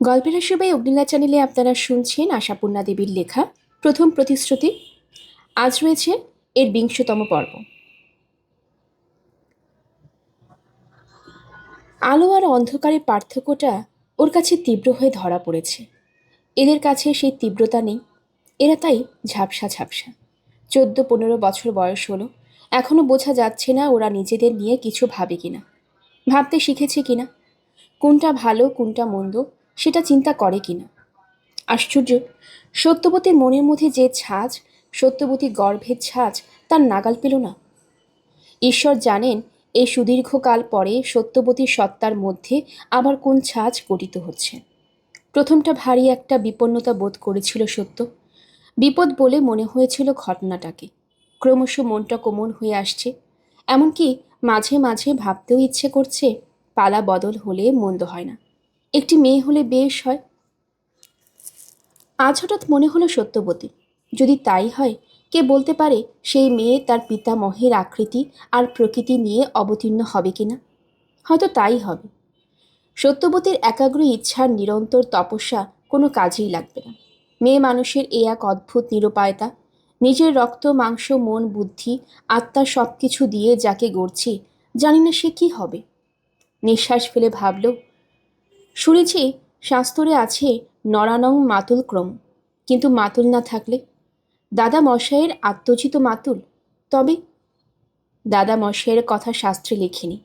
গল্পের আসবাই অগ্নিলা চ্যানেলে আপনারা শুনছেন আশাপূর্ণা দেবীর লেখা প্রথম প্রতিশ্রুতি। আজ রয়েছে এর 20তম পর্ব। আলো আর অন্ধকারের পার্থক্যটা ওর কাছে তীব্র হয়ে ধরা পড়েছে। এদের কাছে সেই তীব্রতা নেই, এরা তাই ঝাপসা ঝাপসা। 14-15 বছর বয়স হলো, এখনো বোঝা যাচ্ছে না ওরা নিজেদের নিয়ে কিছু ভাবে কিনা, ভাবতে শিখেছে কিনা, কোনটা ভালো কোনটা মন্দ সেটা চিন্তা করে কিনা। আশ্চর্য, সত্যবতীর মনের মধ্যে যে ছাঁচ, সত্যবতী গর্ভের ছাঁচ, তার নাগাল পেল না। ঈশ্বর জানেন এই সুদীর্ঘকাল পরে সত্যবতীর সত্তার মধ্যে আবার কোন ছাঁচ গঠিত হচ্ছে। প্রথমটা ভারী একটা বিপন্নতা বোধ করেছিল সত্য। বিপদ বলে মনে হয়েছিল ঘটনাটাকে। ক্রমশ মনটা কোমল হয়ে আসছে, এমনকি মাঝে মাঝে ভাবতেও ইচ্ছে করছে পালা বদল হলে মন্দ হয় না, একটি মেয়ে হলে বেশ হয়। আজ হঠাৎ মনে হলো সত্যবতী, যদি তাই হয়, কে বলতে পারে সেই মেয়ে তার পিতামহের আকৃতি আর প্রকৃতি নিয়ে অবতীর্ণ হবে কিনা। হয়তো তাই হবে। সত্যবতীর একাগ্র ইচ্ছার নিরন্তর তপস্যা কোনো কাজেই লাগবে না। মেয়ে মানুষের এ এক অদ্ভুত নিরুপায়তা। নিজের রক্ত মাংস মন বুদ্ধি আত্মা সব কিছু দিয়ে যাকে গড়ছি, জানি না সে কি হবে। নিঃশ্বাস ফেলে ভাবল, শুনেছি শাস্ত্রে আছে নরানং মাতুল ক্রম, কিন্তু মাতুল না থাকলে? দাদা মশাইয়ের আত্মচিত মাতুল, তবে দাদা মশাইয়ের কথা শাস্ত্রে লেখেনি।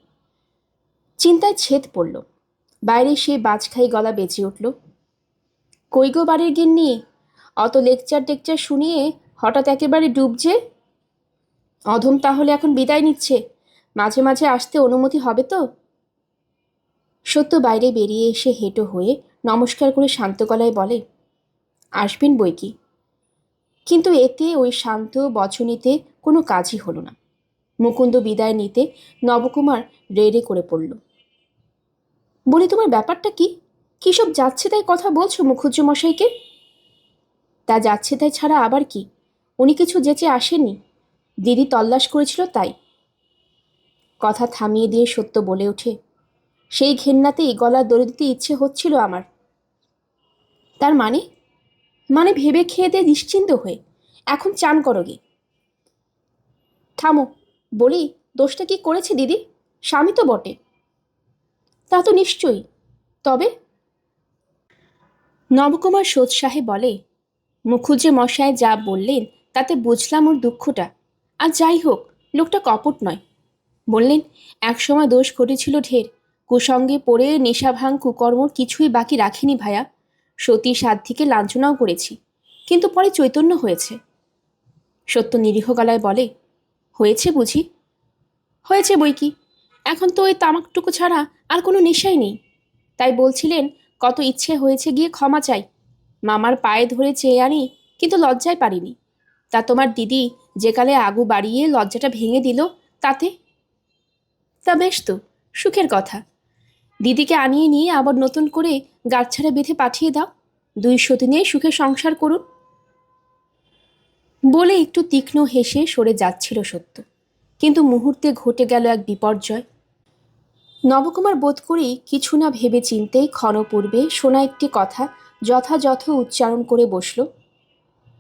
চিন্তায় ছেদ পড়ল। বাইরে সে বাজখাই গলা বেঁচে উঠল, কই গো বাড়ির গিন্নি, অত লেকচার টেকচার শুনিয়ে হঠাৎ একেবারে ডুবছে। অধম তাহলে এখন বিদায় নিচ্ছে, মাঝে মাঝে আসতে অনুমতি হবে তো? সত্য বাইরে বেরিয়ে এসে হেঁটো হয়ে নমস্কার করে শান্ত গলায় বলে, আসবেন বই কি। কিন্তু এতে ওই শান্ত বচনেতে কোনো কাজই হলো না। মুকুন্দ বিদায় নিতে নবকুমার রেড়ে করে পড়ল। বলি, তোমার ব্যাপারটা কি? কী সব যাচ্ছে তাই কথা বলছো মুখুজ্জ মশাইকে? তা যাচ্ছে তাই ছাড়া আবার কি? উনি কিছু যেচে আসেননি, দিদি তল্লাশ করেছিল তাই। কথা থামিয়ে দিয়ে সত্য বলে ওঠে, সেই ঘেন্নাতেই গলা দড়ি দিতে ইচ্ছে হচ্ছিল আমার। তার মানে? মানে ভেবে খেয়ে দে নিশ্চিন্ত হয়ে এখন চান করো গে। থামো, বলি, দোষটা কি করেছে দিদি? স্বামী তো বটে। তা তো নিশ্চয়ই, তবে? নবকুমার সোৎসাহে বলে, মুখুজ্জে মশাই যা বললেন তাতে বুঝলাম ওর দুঃখটা। আর যাই হোক, লোকটা কপট নয়। বললেন, একসময় দোষ ঘটেছিল ঢের, কুসঙ্গে পড়ে নেশাভাঙ কুকর্মর কিছুই বাকি রাখিনি ভায়া। সতী সাধ্বীকে লাঞ্ছনাও করেছি, কিন্তু পরে চৈতন্য হয়েছে। সত্য নিরীহ গলায় বলে, হয়েছে বুঝি? হয়েছে বই কি, এখন তো ওই তামাকটুকু ছাড়া আর কোনো নেশাই নেই। তাই বলছিলেন কত ইচ্ছে হয়েছে গিয়ে ক্ষমা চাই, মামার পায়ে ধরে চেয়ে আনি, কিন্তু লজ্জায় পারিনি। তা তোমার দিদি যে কালে আগু বাড়িয়ে লজ্জাটা ভেঙে দিল, তাতে? তা বেশ তো, সুখের কথা। দিদিকে আনিয়ে নিয়ে আবার নতুন করে গাঁটছাড়া বেঁধে পাঠিয়ে দাও, দুই সতিনে সুখে সংসার করুন। বলে একটু তীক্ষ্ণ হেসে সরে যাচ্ছিল সত্য, কিন্তু মুহূর্তে ঘটে গেল এক বিপর্যয়। নবকুমার বোধ করি কিছু না ভেবে চিনতেই ক্ষণপূর্বে শোনা একটি কথা যথাযথ উচ্চারণ করে বসল।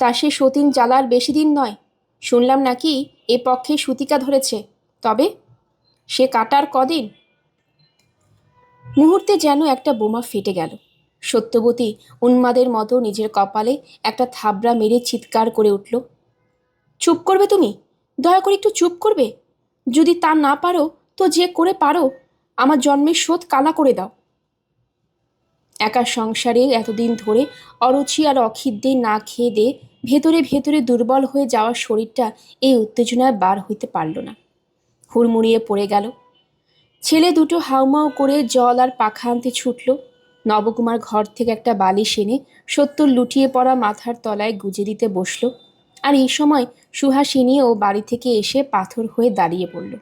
তা সে সতীন জ্বালার বেশি দিন নয়, শুনলাম নাকি এ পক্ষে সূতিকা ধরেছে, তবে সে কাটার কদিন। মুহূর্তে যেন একটা বোমা ফেটে গেল। সত্যবতী উন্মাদের মতো নিজের কপালে একটা থাবড়া মেরে চিৎকার করে উঠল, চুপ করবে তুমি? দয়া করে একটু চুপ করবে? যদি তা না পারো তো যে করে পারো আমার জন্মের শোধ কালা করে দাও। একা সংসারে এতদিন ধরে অরুচি আর অখিদ্যে না খেয়ে দে ভেতরে ভেতরে দুর্বল হয়ে যাওয়া শরীরটা এই উত্তেজনায় বার হইতে পারল না, হুড়মুড়িয়ে পড়ে গেল। ছেলে দুটো হাউমাউ করে জল আর পাখা আনতে ছুটল। নবকুমার ঘর থেকে একটা বালিশ এনে সত্যর লুটিয়ে পড়া মাথার তলায় গুজে দিতে বসল। আর এই সময় সুহাসিনীও বাড়ি থেকে এসে পাথর হয়ে দাঁড়িয়ে পড়ল।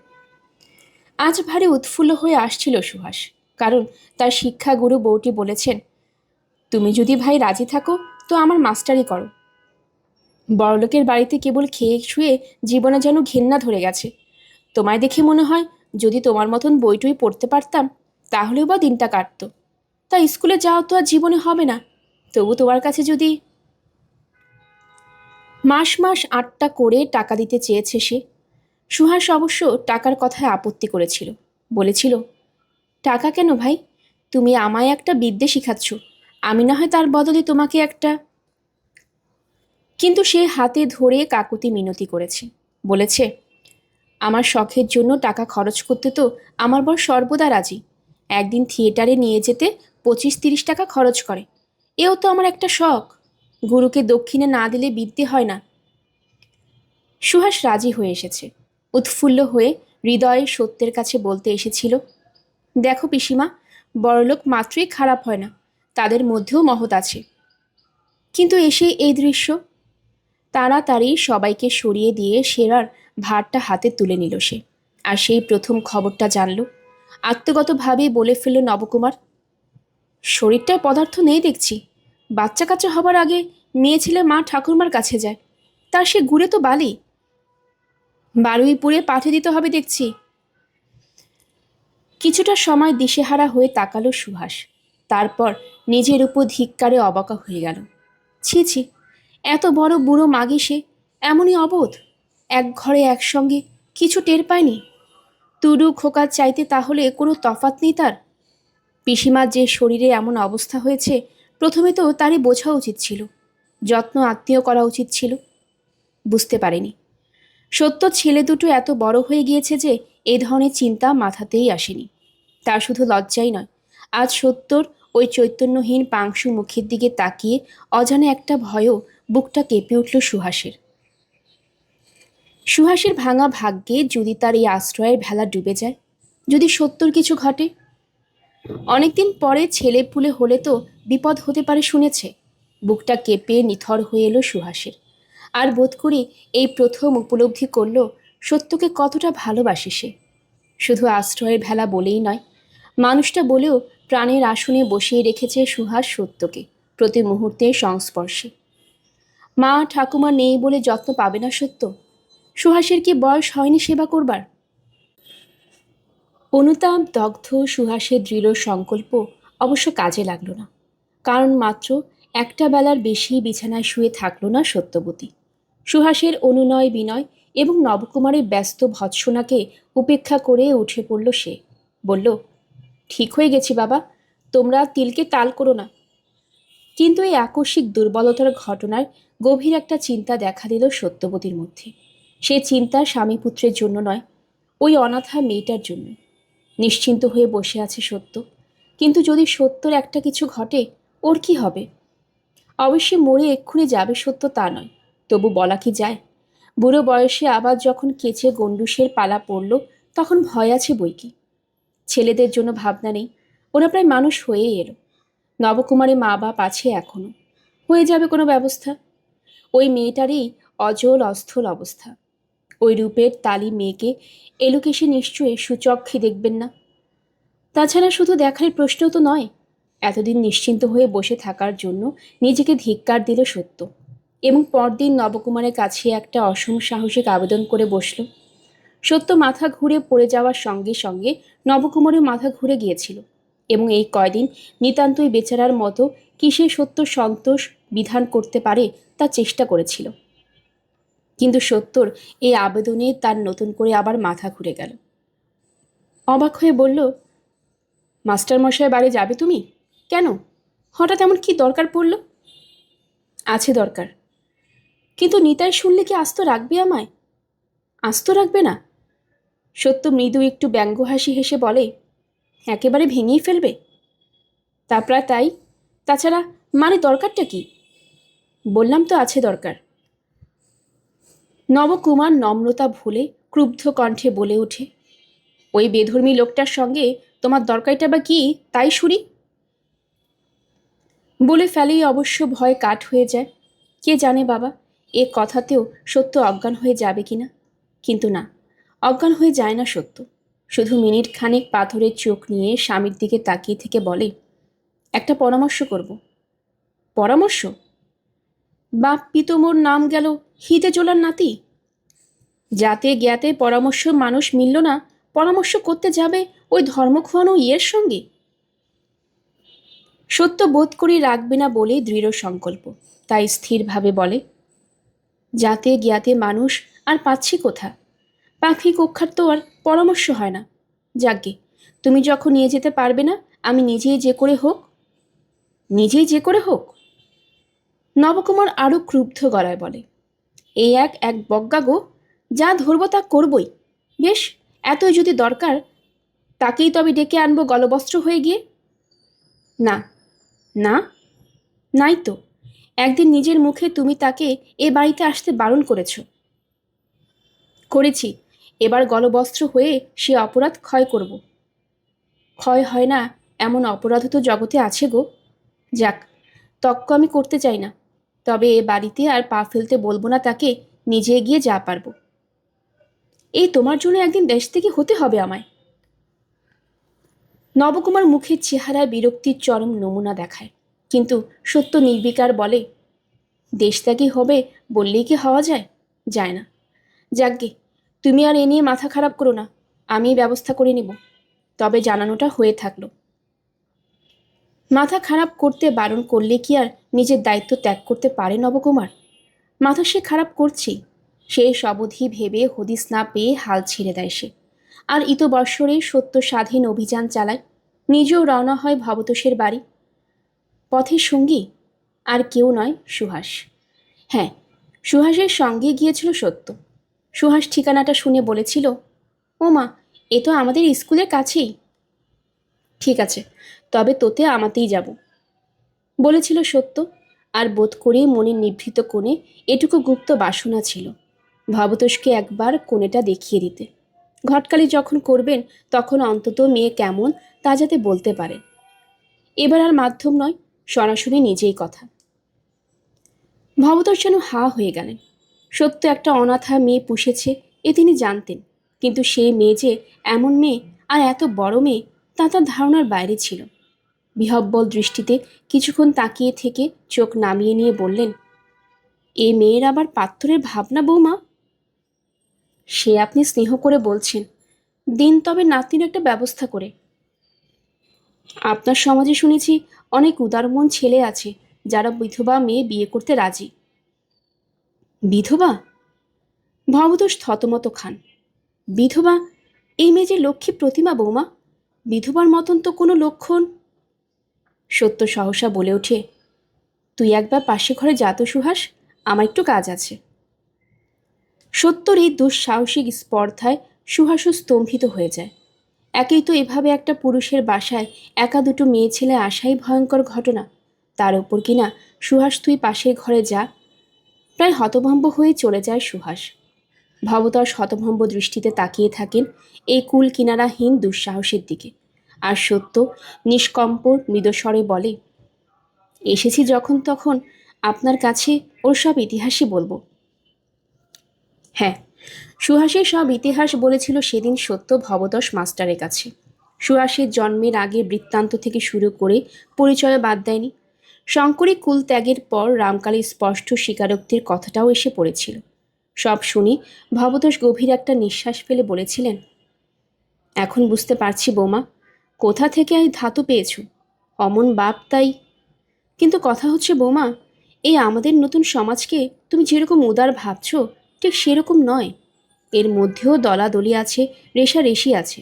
আজ ভারী উৎফুল্ল হয়ে আসছিল সুহাস, কারণ তার শিক্ষাগুরু বউটি বলেছেন, তুমি যদি ভাই রাজি থাকো তো আমার মাস্টারি করো। বড়লোকের বাড়িতে কেবল খেয়ে শুয়ে জীবনে যেন ঘেন্না ধরে গেছে। তোমায় দেখে মনে হয় যদি তোমার মতন বইটই পড়তে পারতাম তাহলেও বা দিনটা কাটত। তা স্কুলে যাওয়া তো আর জীবনে হবে না। তবু তোমার কাছে যদি মাস মাস 8টা করে টাকা দিতে চেয়েছে সে। সুহাস অবশ্য টাকার কথায় আপত্তি করেছিল, বলেছিল, টাকা কেন ভাই? তুমি আমায় একটা বিদ্যে শিখাচ্ছ, আমি না হয় তার বদলে তোমাকে একটা। কিন্তু সে হাতে ধরে কাকুতি মিনতি করেছে, বলেছে, আমার শখের জন্য টাকা খরচ করতে তো আমার বর সর্বদা রাজি। একদিন থিয়েটারে নিয়ে যেতে 25-30 টাকা খরচ করে। এও তো আমার একটা শখ। গুরুকে দক্ষিণে না দিলে বিদ্যে হয় না। সুহাস রাজি হয়ে এসেছে, উৎফুল্ল হয়ে হৃদয়ে সত্যের কাছে বলতে এসেছিল, দেখো পিসিমা, বড়লোক মাত্রই খারাপ হয় না, তাদের মধ্যেও মহৎ আছে। কিন্তু এসে এই দৃশ্য। তাড়াতাড়ি সবাইকে সরিয়ে দিয়ে সেরার ভারটা হাতে তুলে নিল সে। আর সেই প্রথম খবরটা জানল। আত্মগতভাবেই বলে ফেলল নবকুমার, শরীরটায় পদার্থ নেই দেখছি। বাচ্চা কাচ্চা হবার আগে মেয়ে ছেলে মা ঠাকুরমার কাছে যায়, তার সে ঘুরে তো বালি। বারুইপুরে পাঠিয়ে দিতে হবে দেখছি। কিছুটা সময় দিশেহারা হয়ে তাকালো সুহাস, তারপর নিজের উপর ধিক্কারে অবাকা হয়ে গেল। ছি ছি, এত বড় বুড়ো মাগি সে, এমনই অবোধ। এক ঘরে একসঙ্গে কিছু টের পায়নি। তুডু খোকার চাইতে তাহলে কোনো তফাৎ নেই তার। পিসিমার যে শরীরে এমন অবস্থা হয়েছে, প্রথমে তো তারই বোঝা উচিত ছিল, যত্ন আত্মীয় করা উচিত ছিল। বুঝতে পারেনি। সত্য ছেলে দুটো এত বড় হয়ে গিয়েছে যে এই ধরনের চিন্তা মাথাতেই আসেনি। তার শুধু লজ্জাই নয়, আজ সত্যর ওই চৈতন্যহীন পাংশু মুখের দিকে তাকিয়ে অজানা একটা ভয়ও বুকটা কেঁপে উঠল সুহাসের। সুহাসের ভাঙা ভাগ্যে যদি তার এই আশ্রয়ের ভেলা ডুবে যায়, যদি সত্যর কিছু ঘটে। অনেকদিন পরে ছেলে পুলে হলে তো বিপদ হতে পারে শুনেছে। বুকটা কেঁপে নিথর হয়ে এলো সুহাসের। আর বোধ করি এই প্রথম উপলব্ধি করল সত্যকে কতটা ভালোবাসে সে। শুধু আশ্রয়ের ভেলা বলেই নয়, মানুষটা বলেও প্রাণের আসনে বসিয়ে রেখেছে সুহাস সত্যকে প্রতি মুহূর্তের সংস্পর্শে। মা ঠাকুমা নেই বলে যত্ন পাবে না সত্য? সুহাসের কি বয়স হয়নি সেবা করবার? অনুতাপ দগ্ধ সুহাসের দৃঢ় সংকল্প অবশ্য কাজে লাগল না। কারণ মাত্র একটা বেলার বেশি বিছানায় শুয়ে থাকল না সত্যবতী। সুহাসের অনুনয় বিনয় এবং নবকুমারের ব্যস্ত ভৎসনাকে উপেক্ষা করে উঠে পড়ল সে। বলল, ঠিক হয়ে গেছি বাবা, তোমরা তিলকে তাল করো না। কিন্তু এই আকস্মিক দুর্বলতার ঘটনার গভীর একটা চিন্তা দেখা দিল সত্যবতীর মধ্যে। সে চিন্তা স্বামী পুত্রের জন্য নয়, ওই অনাথা মেয়েটার জন্য। নিশ্চিন্ত হয়ে বসে আছে সত্য, কিন্তু যদি সত্যর একটা কিছু ঘটে, ওর কি হবে? অবশ্যই মরে এক্ষুনি যাবে সত্য তা নয়, তবু বলা কি যায়? বুড়ো বয়সে আবার যখন কেচে গন্ডুসের পালা পড়ল, তখন ভয় আছে বই কি। ছেলেদের জন্য ভাবনা নেই, ওরা প্রায় মানুষ হয়েই এলো। নবকুমারের মা বাপ আছে এখনো, হয়ে যাবে কোনো ব্যবস্থা। ওই মেয়েটারই অজল অস্থল অবস্থা। ওই রূপের তালি মেয়েকে এলোকে সে নিশ্চয়ই সুচক্ষে দেখবেন না। তাছাড়া শুধু দেখার প্রশ্ন তো নয়, এতদিন নিশ্চিন্ত হয়ে বসে থাকার জন্য নিজেকে ধিক্কার দিল সত্য, এবং পরদিন নবকুমারের কাছে একটা অসম সাহসিক আবেদন করে বসল। সত্য মাথা ঘুরে পড়ে যাওয়ার সঙ্গে সঙ্গে নবকুমারের মাথা ঘুরে গিয়েছিল, এবং এই কয়দিন নিতান্তই বেচারার মতো কিসে সত্য সন্তোষ বিধান করতে পারে তা চেষ্টা করেছিল। কিন্তু সত্যর এই আবেদনে তার নতুন করে আবার মাথা ঘুরে গেল। অবাক হয়ে বলল, মাস্টারমশাই বাড়ি যাবে তুমি? কেন, হঠাৎ এমন কি দরকার পড়ল? আছে দরকার, কিন্তু নিতাই শুনলে কি আস্ত রাখবে আমায়? আস্ত রাখবে না? সত্য মৃদু একটু ব্যঙ্গ হাসি হেসে বলে, একেবারে ভেঙেই ফেলবে? তা প্রায় তাই। তাছাড়া মানে দরকারটা কি? বললাম তো আছে দরকার। নবকুমার নম্রতা ভুলে ক্রুব্ধ কণ্ঠে বলে ওঠে, ওই বেধর্মী লোকটার সঙ্গে তোমার দরকারটা বা কি তাই শুনি? বলে ফেলেই অবশ্য ভয় কাঠ হয়ে যায়। কে জানে বাবা, এ কথাতেও সত্য অজ্ঞান হয়ে যাবে কিনা। কিন্তু না, অজ্ঞান হয়ে যায় না সত্য। শুধু মিনিট খানেক পাথরের চোখ নিয়ে স্বামীর দিকে তাকিয়ে থেকে বলে, একটা পরামর্শ করব। পরামর্শ? বাপ পিতমোর নাম গেল হিতে চোলার নাতি। যাতে জ্ঞাতে পরামর্শ মানুষ মিলল না, পরামর্শ করতে যাবে ওই ধর্ম খোয়ানো ইয়ের সঙ্গে? সত্য বোধ করি রাখবে না বলেই দৃঢ় সংকল্প, তাই স্থিরভাবে বলে, যাতে জ্ঞাতে মানুষ আর পাচ্ছি কোথা, পাখি কক্ষার তো আর পরামর্শ হয় না। যাকগে, তুমি যখন নিয়ে যেতে পারবে না, আমি নিজেই যে করে হোক। নবকুমার আরও ক্রুব্ধ গলায় বলে, এই এক বজ্ঞা গো, যা ধরবো তা করবই। বেশ, এতই যদি দরকার, তাকেই তবে ডেকে আনবো গলবস্ত্র হয়ে গিয়ে। না, না, নাই তো। একদিন নিজের মুখে তুমি তাকে এ বাড়িতে আসতে বারণ করেছি। এবার গলবস্ত্র হয়ে সে অপরাধ ক্ষয় করব। ক্ষয় হয় না এমন অপরাধ তো জগতে আছে গো। যাক, তক্ক আমি করতে চাই না, তবে এ বাড়িতে আর পা ফেলতে বলবো না তাকে, নিজে গিয়ে যা পারবো। এই তোমার জন্য একদিন দেশ থেকে হতে হবে আমায়। নবকুমার মুখের চেহারায় বিরক্তির চরম নমুনা দেখায়, কিন্তু সত্য নির্বিকার বলে, দেশত্যাগী হবে বললেই কি হওয়া যায় না। যাকগে, তুমি আর এ নিয়ে মাথা খারাপ করো না, আমি ব্যবস্থা করে নেব। তবে জানানোটা হয়ে থাকলো। মাথা খারাপ করতে বারণ করলে কি আর নিজের দায়িত্ব ত্যাগ করতে পারে নবকুমার? মাথা সে খারাপ করছেই। সে সবধি ভেবে হদিস না পেয়ে হাল ছেড়ে দেয় সে, আর ইতবৎসরে সত্য স্বাধীন অভিযান চালায়। নিজেও রওনা হয় ভবতোষের বাড়ি। পথের সঙ্গী আর কেউ নয়, সুহাস। হ্যাঁ, সুহাসের সঙ্গে গিয়েছিল সত্য। সুহাস ঠিকানাটা শুনে বলেছিল, ও মা, এ তো আমাদের স্কুলের কাছেই। ঠিক আছে, তবে তোতে আমাতেই যাব, বলেছিল সত্য। আর বোধ করেই মনের নিভৃত কোণে এটুকু গুপ্ত বাসনা ছিল, ভবতোষকে একবার কোণেটা দেখিয়ে দিতে। ঘটকালি যখন করবেন, তখন অন্তত মেয়ে কেমন তা যাতে বলতে পারেন। এবার আর মাধ্যম নয়, সরাসরি নিজেই কথা। ভবতোষ যেন হা হয়ে গেলেন। সত্য একটা অনাথা মেয়ে পুষেছে, এ তিনি জানতেন, কিন্তু সেই মেয়ে যে এমন মেয়ে, আর এত বড় মেয়ে, তা তার ধারণার বাইরে ছিল। বিহব্বল দৃষ্টিতে কিছুক্ষণ তাকিয়ে থেকে চোখ নামিয়ে নিয়ে বললেন, এ মেয়ের আবার পাত্তরের ভাবনা বৌমা? সে আপনি স্নেহ করে বলছেন, দিন তবে নাতির একটা ব্যবস্থা করে। আপনার সমাজে শুনেছি অনেক উদারমন ছেলে আছে যারা বিধবা মেয়ে বিয়ে করতে রাজি। বিধবা? ভবতোষ থতমত খান। বিধবা? এই মেয়ে যে লক্ষ্মী প্রতিমা বৌমা, বিধবার মতন তো কোনো লক্ষণ। সত্য সহসা বলে ওঠে, তুই একবার পাশে ঘরে যা তো সুহাস, আমার একটু কাজ আছে। সত্যর এই দুঃসাহসিক স্পর্ধায় সুহাসও স্তম্ভিত হয়ে যায়। একেই তো এভাবে একটা পুরুষের বাসায় একা দুটো মেয়ে ছেলে আসাই ভয়ঙ্কর ঘটনা, তার ওপর কিনা সুহাস তুই পাশের ঘরে যা। প্রায় হতভম্ব হয়ে চলে যায় সুহাস। ভবতোষ হতভম্ব দৃষ্টিতে তাকিয়ে থাকেন এই কুল কিনারাহীন দুঃসাহসের দিকে, আর সত্য নিষ্কম্প মৃদস্বরে বলে, এসেছি যখন তখন আপনার কাছে ওর সব ইতিহাসই বলবো। হ্যাঁ, সুহাসের সব ইতিহাস বলেছিল সেদিন সত্য ভবতোষ মাস্টারের কাছে। সুহাসের জন্মের আগে বৃত্তান্ত থেকে শুরু করে পরিচয় বাদ দেয়নি। শঙ্করী কুল ত্যাগের পর রামকালীর স্পষ্ট স্বীকারোক্তির কথাটাও এসে পড়েছিল। সব শুনি ভবতোষ গভীর একটা নিঃশ্বাস ফেলে বলেছিলেন, এখন বুঝতে পারছি বৌমা, কোথা থেকে এই ধাতু পেয়েছ। অমন বাপ তাই। কিন্তু কথা হচ্ছে বৌমা, এই আমাদের নতুন সমাজকে তুমি যেরকম উদার ভাবছ, ঠিক সেরকম নয়। এর মধ্যেও দলাদলি আছে, রেষারেষি আছে।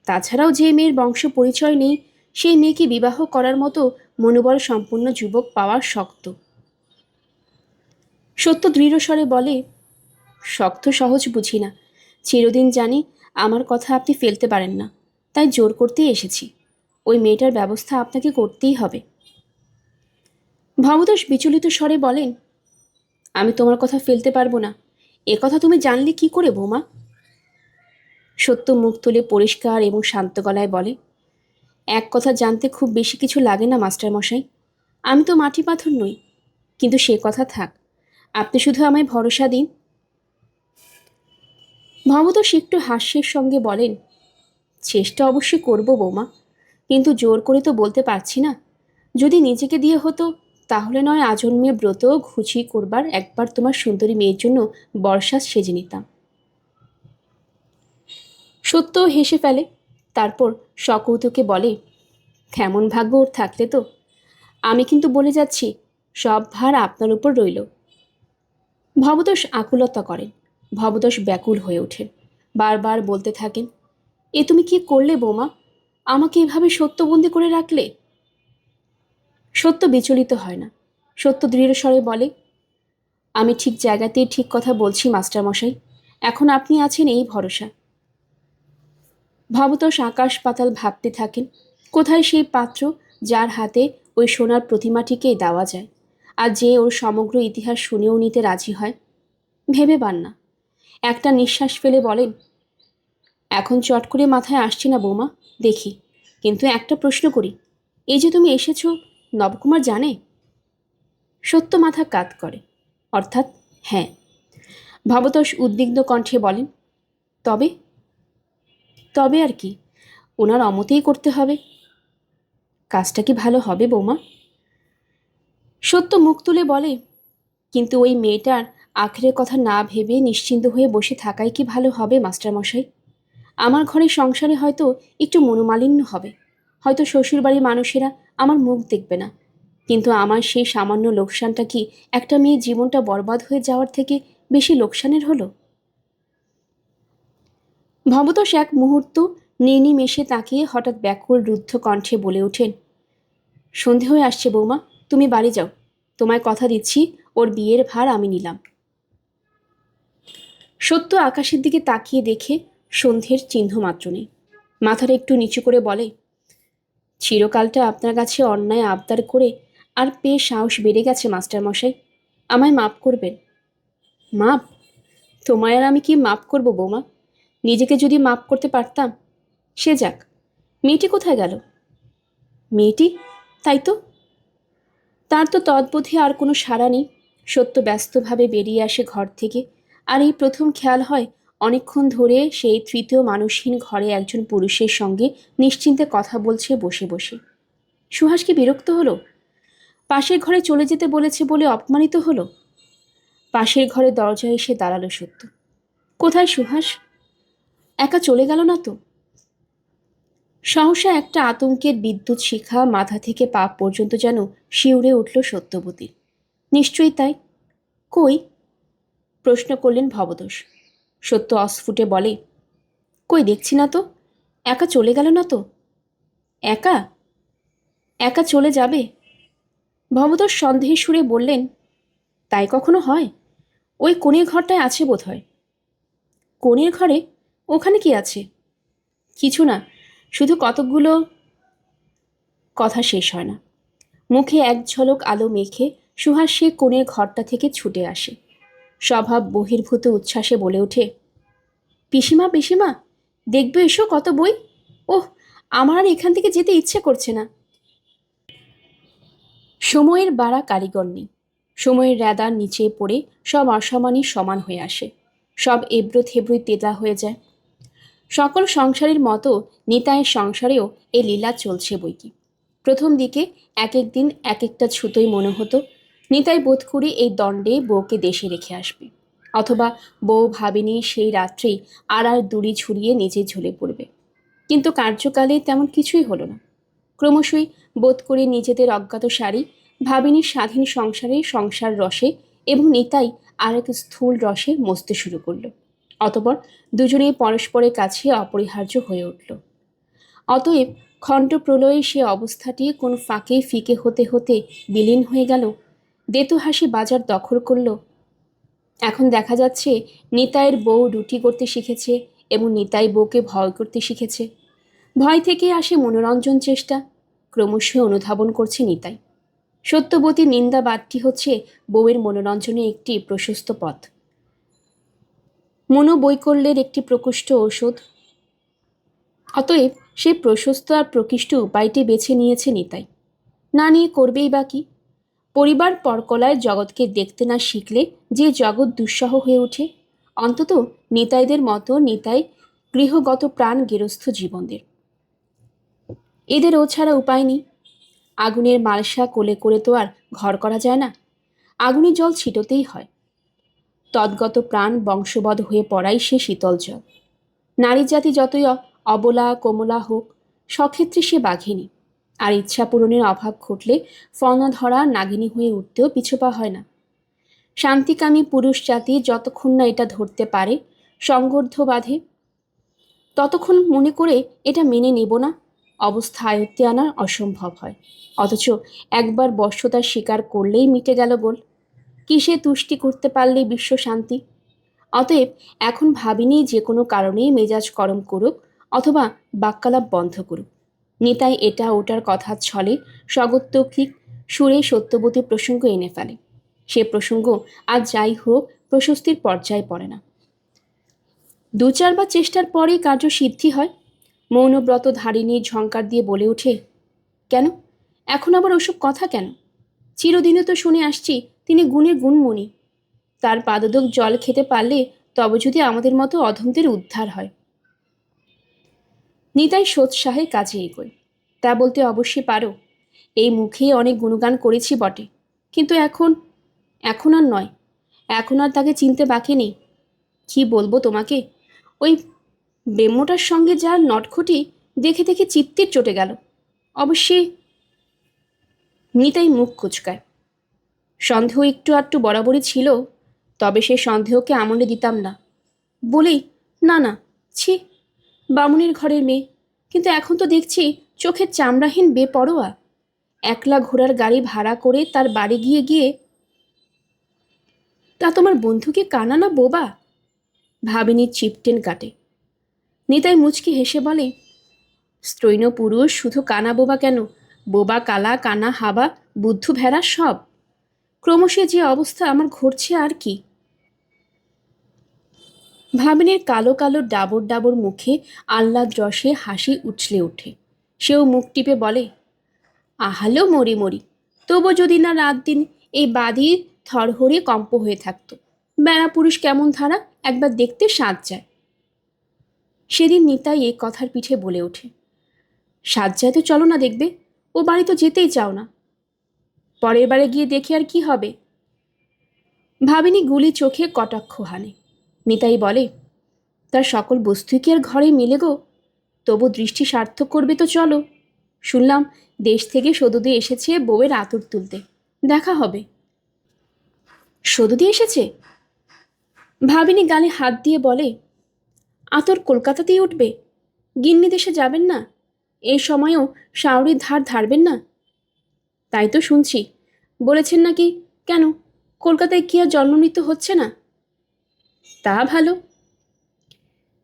তাছাড়াও যে মেয়ের বংশ পরিচয় নেই, সেই মেয়েকে বিবাহ করার মতো মনোবল সম্পন্ন যুবক পাওয়া শক্ত। সত্য দৃঢ়স্বরে বলে, শক্ত সহজ বুঝি না, চিরদিন জানি আমার কথা আপনি ফেলতে পারেন না, তাই জোর করতেই এসেছি। ওই মেয়েটার ব্যবস্থা আপনাকে করতেই হবে। ভবতোষ বিচলিত স্বরে বলেন, আমি তোমার কথা ফেলতে পারবো না, এ কথা তুমি জানলে কি করে বৌমা? সত্য মুখ তুলে পরিষ্কার এবং শান্ত গলায় বলে, এক কথা জানতে খুব বেশি কিছু লাগে না মাস্টার মশাই, আমি তো মাটি পাথর নই। কিন্তু সে কথা থাক, আপনি শুধু আমায় ভরসা দিন। ভবতোষ একটু হাস্যের সঙ্গে বলেন, চেষ্টা অবশ্যই করব বৌমা, কিন্তু জোর করে তো বলতে পারছি না। যদি নিজেকে দিয়ে হতো, তাহলে নয় আজন্মে ব্রত ঘুচি করবার একবার তোমার সুন্দরী মেয়ের জন্য বর্ষা সেজে নিতাম। সত্যও হেসে ফেলে, তারপর সকৌতুকে বলে, কেমন ভাগ্য ওর থাকলে তো। আমি কিন্তু বলে যাচ্ছি, সব ভার আপনার উপর রইল। ভবতোষ আকুলতা করেন। ভবতোষ ব্যাকুল হয়ে ওঠেন। বারবার বলতে থাকেন, এ তুমি কি করলে বৌমা? আমাকে এভাবে সত্যবন্দি করে রাখলে। সত্য বিচলিত হয় না। সত্য দৃঢ় স্বরে বলে, আমি ঠিক জায়গাতেই ঠিক কথা বলছি মাস্টারমশাই। এখন আপনি আছেন এই ভরসা। ভবতোষ আকাশ পাতাল ভাবতে থাকেন, কোথায় সেই পাত্র যার হাতে ওই সোনার প্রতিমাটিকে দেওয়া যায়, আর যে ওর সমগ্র ইতিহাস শুনেও নিতে রাজি হয়। ভেবে পান না। একটা নিঃশ্বাস ফেলে বলেন, এখন চট করে মাথায় আসছে না বৌমা, দেখি। কিন্তু একটা প্রশ্ন করি, এই যে তুমি এসেছো, নবকুমার জানে? সত্য মাথা কাত করে, অর্থাৎ হ্যাঁ। ভবতোষ উদ্বিগ্ন কণ্ঠে বলেন, তবে? তবে আর কি, ওনার অমতেই করতে হবে। কাজটা কি ভালো হবে বৌমা? সত্য মুখ তুলে বলে, কিন্তু ওই মেয়েটার আখেরের কথা না ভেবে নিশ্চিন্ত হয়ে বসে থাকাই কি ভালো হবে মাস্টারমশাই? আমার ঘরের সংসারে হয়তো একটু মনোমালিন্য হবে, হয়তো শ্বশুরবাড়ির মানুষেরা আমার মুখ দেখবে না, কিন্তু আমার সেই সামান্য লোকসানটা কি একটা মেয়ের জীবনটা বরবাদ হয়ে যাওয়ার থেকে বেশি লোকসানের হলো? ভবতোষ এক মুহূর্ত নির্নিমেষে তাকিয়ে হঠাৎ ব্যাকুল রুদ্ধ কণ্ঠে বলে ওঠেন, সন্ধে হয়ে আসছে বৌমা, তুমি বাড়ি যাও। তোমায় কথা দিচ্ছি, ওর বিয়ের ভার আমি নিলাম। সত্য আকাশের দিকে তাকিয়ে দেখে সন্ধ্যের চিহ্ন মাত্র নেই। মাথাটা একটু নিচু করে বলে, চিরকালটা আপনার কাছে অন্যায় আবদার করে আর পেয়ে সাহস বেড়ে গেছে মাস্টারমশাই, আমায় মাপ করবেন। মাপ? তোমায় আর আমি কি মাপ করব বৌমা? নিজেকে যদি মাপ করতে পারতাম। সে যাক, মেয়েটি কোথায় গেল? মেয়েটি? তাই তো। তার তো তদ্বোধে আর কোনো সাড়া নেই। সত্য ব্যস্তভাবে বেরিয়ে আসে ঘর থেকে, আর এই প্রথম খেয়াল হয় অনেকক্ষণ ধরে সেই তৃতীয় মানুষহীন ঘরে একজন পুরুষের সঙ্গে নিশ্চিন্তে কথা বলছে বসে বসে। সুহাস কি বিরক্ত হলো? পাশের ঘরে চলে যেতে বলেছে বলে অপমানিত হলো? পাশের ঘরে দরজায় এসে দাঁড়ালো সত্য। কোথায় সুহাস? একা চলে গেল না তো? সহসা একটা আতঙ্কের বিদ্যুৎ শিখা মাথা থেকে পা পর্যন্ত যেন শিউরে উঠল সত্যবতীর। নিশ্চয়ই তাই। কই? প্রশ্ন করলেন ভবতোষ। সত্য অস্ফুটে বলে, কই দেখছি না তো। একা চলে গেল না তো? একা? একা চলে যাবে? ভবতোষ সন্দেহের সুরে বললেন, তাই কখনো হয়? ওই কোণের ঘরটায় আছে বোধ হয়। কোণের ঘরে? ওখানে কি আছে? কিছু না, শুধু কতকগুলো। কথা শেষ হয় না। মুখে এক ঝলক আলো মেখে সুহাস সে কোণের ঘরটা থেকে ছুটে আসে। স্বভাব বহির্ভূত উচ্ছ্বাসে বলে ওঠে, পিসিমা পিসিমা, দেখবে এসো কত বই। ওহ, আমার আর এখান থেকে যেতে ইচ্ছে করছে না। সময়ের বাড়া কারিগর নেই। সময়ের রেদার নিচে পড়ে সব অসমানই সমান হয়ে আসে, সব এবড়ো থেবড়োই তেতলা হয়ে যায়। সকল সংসারের মতো নিতাইয়ের সংসারেও এই লীলা চলছে বইকি। প্রথম দিকে এক এক দিন এক একটা ছুতোই মনে হতো নিতাই বোধ করি এই দণ্ডে বউকে দেশে রেখে আসবে, অথবা বউ ভাবেনি সেই রাত্রেই আর দড়ি ঝুলিয়ে নিজে ঝুলে পড়বে। কিন্তু কার্যকালে তেমন কিছুই হলো না। ক্রমশই বোধ করে নিজেদের অজ্ঞাত সারি ভাবিনীর স্বাধীন সংসারে সংসার রসে এবং নিতাই আর এক স্থূল রসে মসতে শুরু করল। অতঃপর দুজনেই পরস্পরের কাছে অপরিহার্য হয়ে উঠল। অতএব খণ্ড প্রলয়ে সে অবস্থাটি কোন ফাঁকে ফিকে হতে হতে বিলীন হয়ে গেল। দেতু হাসি বাজার দখল করল। এখন দেখা যাচ্ছে নিতাইয়ের বউ রুটি করতে শিখেছে এবং নিতাই বউকে ভয় করতে শিখেছে। ভয় থেকে আসে মনোরঞ্জন চেষ্টা, ক্রমশ অনুধাবন করছে নিতাই। সত্যবতী নিন্দাবাদটি হচ্ছে বউয়ের মনোরঞ্জনের একটি প্রশস্ত পথ, মনোবৈকল্যের একটি প্রকৃষ্ট ঔষধ। অতএব সেই প্রশস্ত আর প্রকৃষ্ট উপায়টি বেছে নিয়েছে নিতাই। না নিয়ে করবেই বা কি? পরিবার পরকলায় জগৎকে দেখতে না শিখলে যে জগৎ দুঃসহ হয়ে ওঠে। অন্তত নিতাইদের মতো নিতাই গৃহগত প্রাণ গেরস্থ জীবনদের। এদের ও ছাড়া উপায় নেই। আগুনের মালসা কোলে করে তো আর ঘর করা যায় না, আগুনের জল ছিটোতেই হয়। তদ্গত প্রাণ বংশবধ হয়ে পড়াই সে শীতল জল। নারী জাতি যতই অবলা কোমলা হোক, সক্ষেত্রে সে বাঘিনী। আর ইচ্ছা পূরণের অভাব ঘটলে ফনা ধরা নাগিনী হয়ে উঠতেও পিছুপা হয় না। শান্তিকামী পুরুষ জাতি যতক্ষণ না এটা ধরতে পারে সংগর্ধ বাঁধে, ততক্ষণ মনে করে এটা মেনে নেব না, অবস্থা আয়ত্তে আনা অসম্ভব হয়। অথচ একবার বশ্যতার স্বীকার করলেই মিটে গেল গোল। কিসে তুষ্টি করতে পারলেই বিশ্ব শান্তি। অতএব এখন ভাবিনি যে কোনো কারণেই মেজাজ গরম করুক অথবা বাক্যালাপ বন্ধ করুক। নিতাই এটা ওটার কথার ছলে স্বগতোক্তিক সুরে সত্যবতী প্রসঙ্গ এনে ফেলে। সে প্রসঙ্গ আজ যাই হোক প্রশস্তির পর্যায়ে পড়ে না। 2-4বার চেষ্টার পরেই কার্য সিদ্ধি হয়। মৌনব্রত ধারিণী ঝঙ্কার দিয়ে বলে ওঠে, কেন এখন আবার ওসব কথা কেন? চিরদিনে তো শুনে আসছি তিনি গুণের গুণমণি। তার পাদদক জল খেতে পারলে তবে যদি আমাদের মতো অধমদের উদ্ধার হয়। নিতাই সোৎসাহে কাজে এগোয়। তা বলতে অবশ্যই পারো, এই মুখেই অনেক গুণগান করেছি বটে, কিন্তু এখন আর নয়, এখন আর তাকে চিনতে বাকি নেই। কি বলবো তোমাকে, ওই বেমোটার সঙ্গে যার নটখটি দেখে দেখে চিত্তের চটে গেল। অবশ্যই নিতাই মুখ কুচকায়। সন্দেহ একটু আধটু বরাবরই ছিল, তবে সে সন্দেহকে আমলে দিতাম না বলেই, না না, ছি, বামুনের ঘরের মেয়ে, কিন্তু এখন তো দেখছি চোখের চামড়াহীন বেপরোয়া। একলা ঘোড়ার গাড়ি ভাড়া করে তার বাড়ি গিয়ে গিয়ে, তা তোমার বন্ধুকে কানা না বোবা? ভাবিনি চিপটেন কাটে। নিতাই মুচকি হেসে বলে, স্ত্রৈণ পুরুষ শুধু কানা বোবা কেন, বোবা কালা কানা হাবা বুদ্ধু ভেড়া সব। ক্রমশে যে অবস্থা আমার ঘটছে আর কি। ভাবিনীর কালো কালো ডাবর ডাবর মুখে আহ্লাদ রসে হাসি উছলে ওঠে। সেও মুখ টিপে বলে, আহালো মরি মরি, তবু যদি না রাত দিন এই বাদি থরহরে কম্প হয়ে থাকতো। বেড়া পুরুষ কেমন ধারা একবার দেখতে সাজ যায়। সেদিন নিতাই এ কথার পিঠে বলে ওঠে, সাজ যায় তো চলো না দেখবে, ও বাড়ি তো যেতেই চাও না। পরের বারে গিয়ে দেখে আর কি হবে। ভাবিনী গুলি চোখে কটাক্ষ হানে। নিতাই বলে, তার সকল বস্তুই কি আর ঘরে মিলে গো? তবু দৃষ্টি সার্থক করবে তো চলো। শুনলাম দেশ থেকে সদুদি এসেছে বউয়ের আতর তুলতে, দেখা হবে। সদুদি এসেছে? ভাবিনী গালে হাত দিয়ে বলে, আতর কলকাতাতেই উঠবে? গিন্নি দেশে যাবেন না? এই সময়েও শাওরির ধার ধারবেন না? তাই তো শুনছি, বলেছেন নাকি। কেন, কলকাতায় কি আর জন্মমৃত্যু হচ্ছে না? তা ভালো।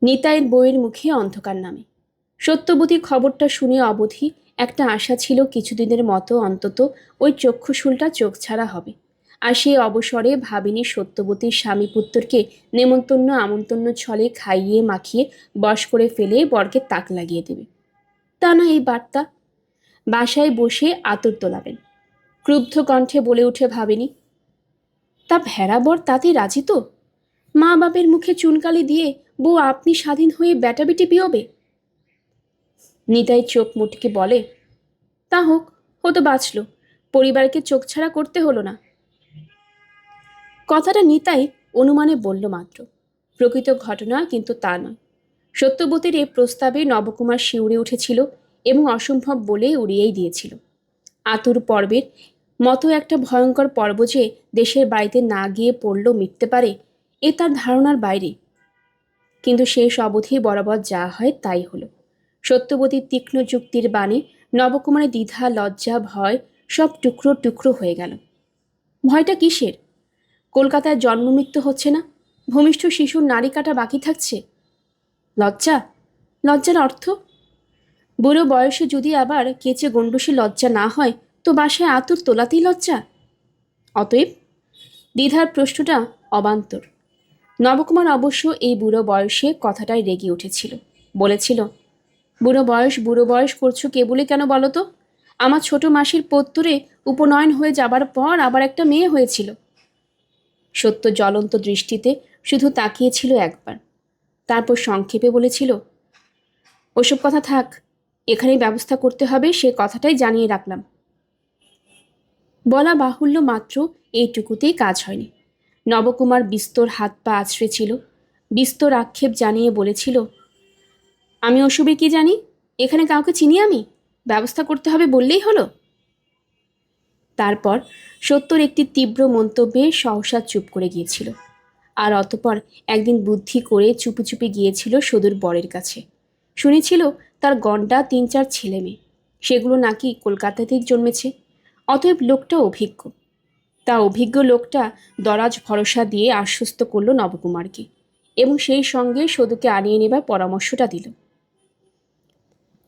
নিতাইয়ের বইয়ের মুখে অন্ধকার নামে। সত্যবতীর খবরটা শুনে অবধি একটা আশা ছিল কিছুদিনের মতো অন্তত ওই চক্ষুশুলটা চোখ ছাড়া হবে, আর সেই অবসরে ভাবিনী সত্যবতীর স্বামী পুত্রকে নেমন্তন্ন আমন্তন্ন ছলে খাইয়ে মাখিয়ে বশ করে ফেলে বরকে তাক লাগিয়ে দেবে। তা না, এই বার্তা। বাসায় বসে আতর তোলাবেন। ক্রুব্ধ কণ্ঠে বলে উঠে ভাবিনী, তা ভেড়া বর তাতে রাজি তো? মা বাপের মুখে চুনকালি দিয়ে বউ আপনি স্বাধীন হয়ে বেটাবেটি পিয়বে? নিতাই চোখ মুটকে বলে, তা হোক, হতো বাঁচল, পরিবারকে চোখ ছাড়া করতে হলো না। কথাটা নিতাই অনুমানে বলল মাত্র, প্রকৃত ঘটনা কিন্তু তা নয়। সত্যবতীর এ প্রস্তাবে নবকুমার শিউরে উঠেছিল এবং অসম্ভব বলে উড়িয়েই দিয়েছিল। আতুর পর্বের মতো একটা ভয়ঙ্কর পর্ব যে দেশের বাড়িতে না গিয়ে পড়লেও মিটতে পারে, এ তার ধারণার বাইরে। কিন্তু শেষ অবধি বরাবর যা হয় তাই হলো। সত্যবতীর তীক্ষ্ণ যুক্তির বাণী নবকুমারের দ্বিধা লজ্জা ভয় সব টুকরো টুকরো হয়ে গেল। ভয়টা কিসের? কলকাতায় জন্মমৃত্যু হচ্ছে না, ভূমিষ্ঠ শিশুর নারী কাটা বাকি থাকছে। লজ্জা? লজ্জার অর্থ? বুড়ো বয়সে যদি আবার কেচে গণ্ডুসে লজ্জা না হয়, তো বাসায় আতুর তোলাতেই লজ্জা। অতএব দ্বিধার প্রশ্নটা অবান্তর। নবকুমার অবশ্য এই বুড়ো বয়সে কথাটায় রেগে উঠেছিল। বলেছিল, বুড়ো বয়স করছো কেবলই কেন বলো তো? আমার ছোট মাসির পত্তরে উপনয়ন হয়ে যাবার পর আবার একটা মেয়ে হয়েছিল। সত্য জ্বলন্ত দৃষ্টিতে শুধু তাকিয়েছিল একবার, তারপর সংক্ষেপে বলেছিল, ওসব কথা থাক, এখানেই ব্যবস্থা করতে হবে সে কথাটাই জানিয়ে রাখলাম। বলা বাহুল্য, মাত্র এইটুকুতেই কাজ হয়নি। নবকুমার বিস্তর হাত পা আছড়ে ছিল, বিস্তর আক্ষেপ জানিয়ে বলেছিল, আমি ওসবে কি জানি? এখানে কাউকে চিনি আমি? ব্যবস্থা করতে হবে বললেই হলো। তারপর সত্যর একটি তীব্র মন্তব্যে সহসা চুপ করে গিয়েছিল। আর অতপর একদিন বুদ্ধি করে চুপি চুপি গিয়েছিল সদুর বরের কাছে। শুনেছিল তার গণ্ডা 3-4 ছেলে মেয়ে, সেগুলো নাকি কলকাতাতেই জন্মেছে। অতএব লোকটা অভিজ্ঞ। তা অভিজ্ঞ লোকটা দরাজ ভরসা দিয়ে আশ্বস্ত করল নবকুমারকে, এবং সেই সঙ্গে সদুকে আনিয়ে নেবার পরামর্শটা দিল।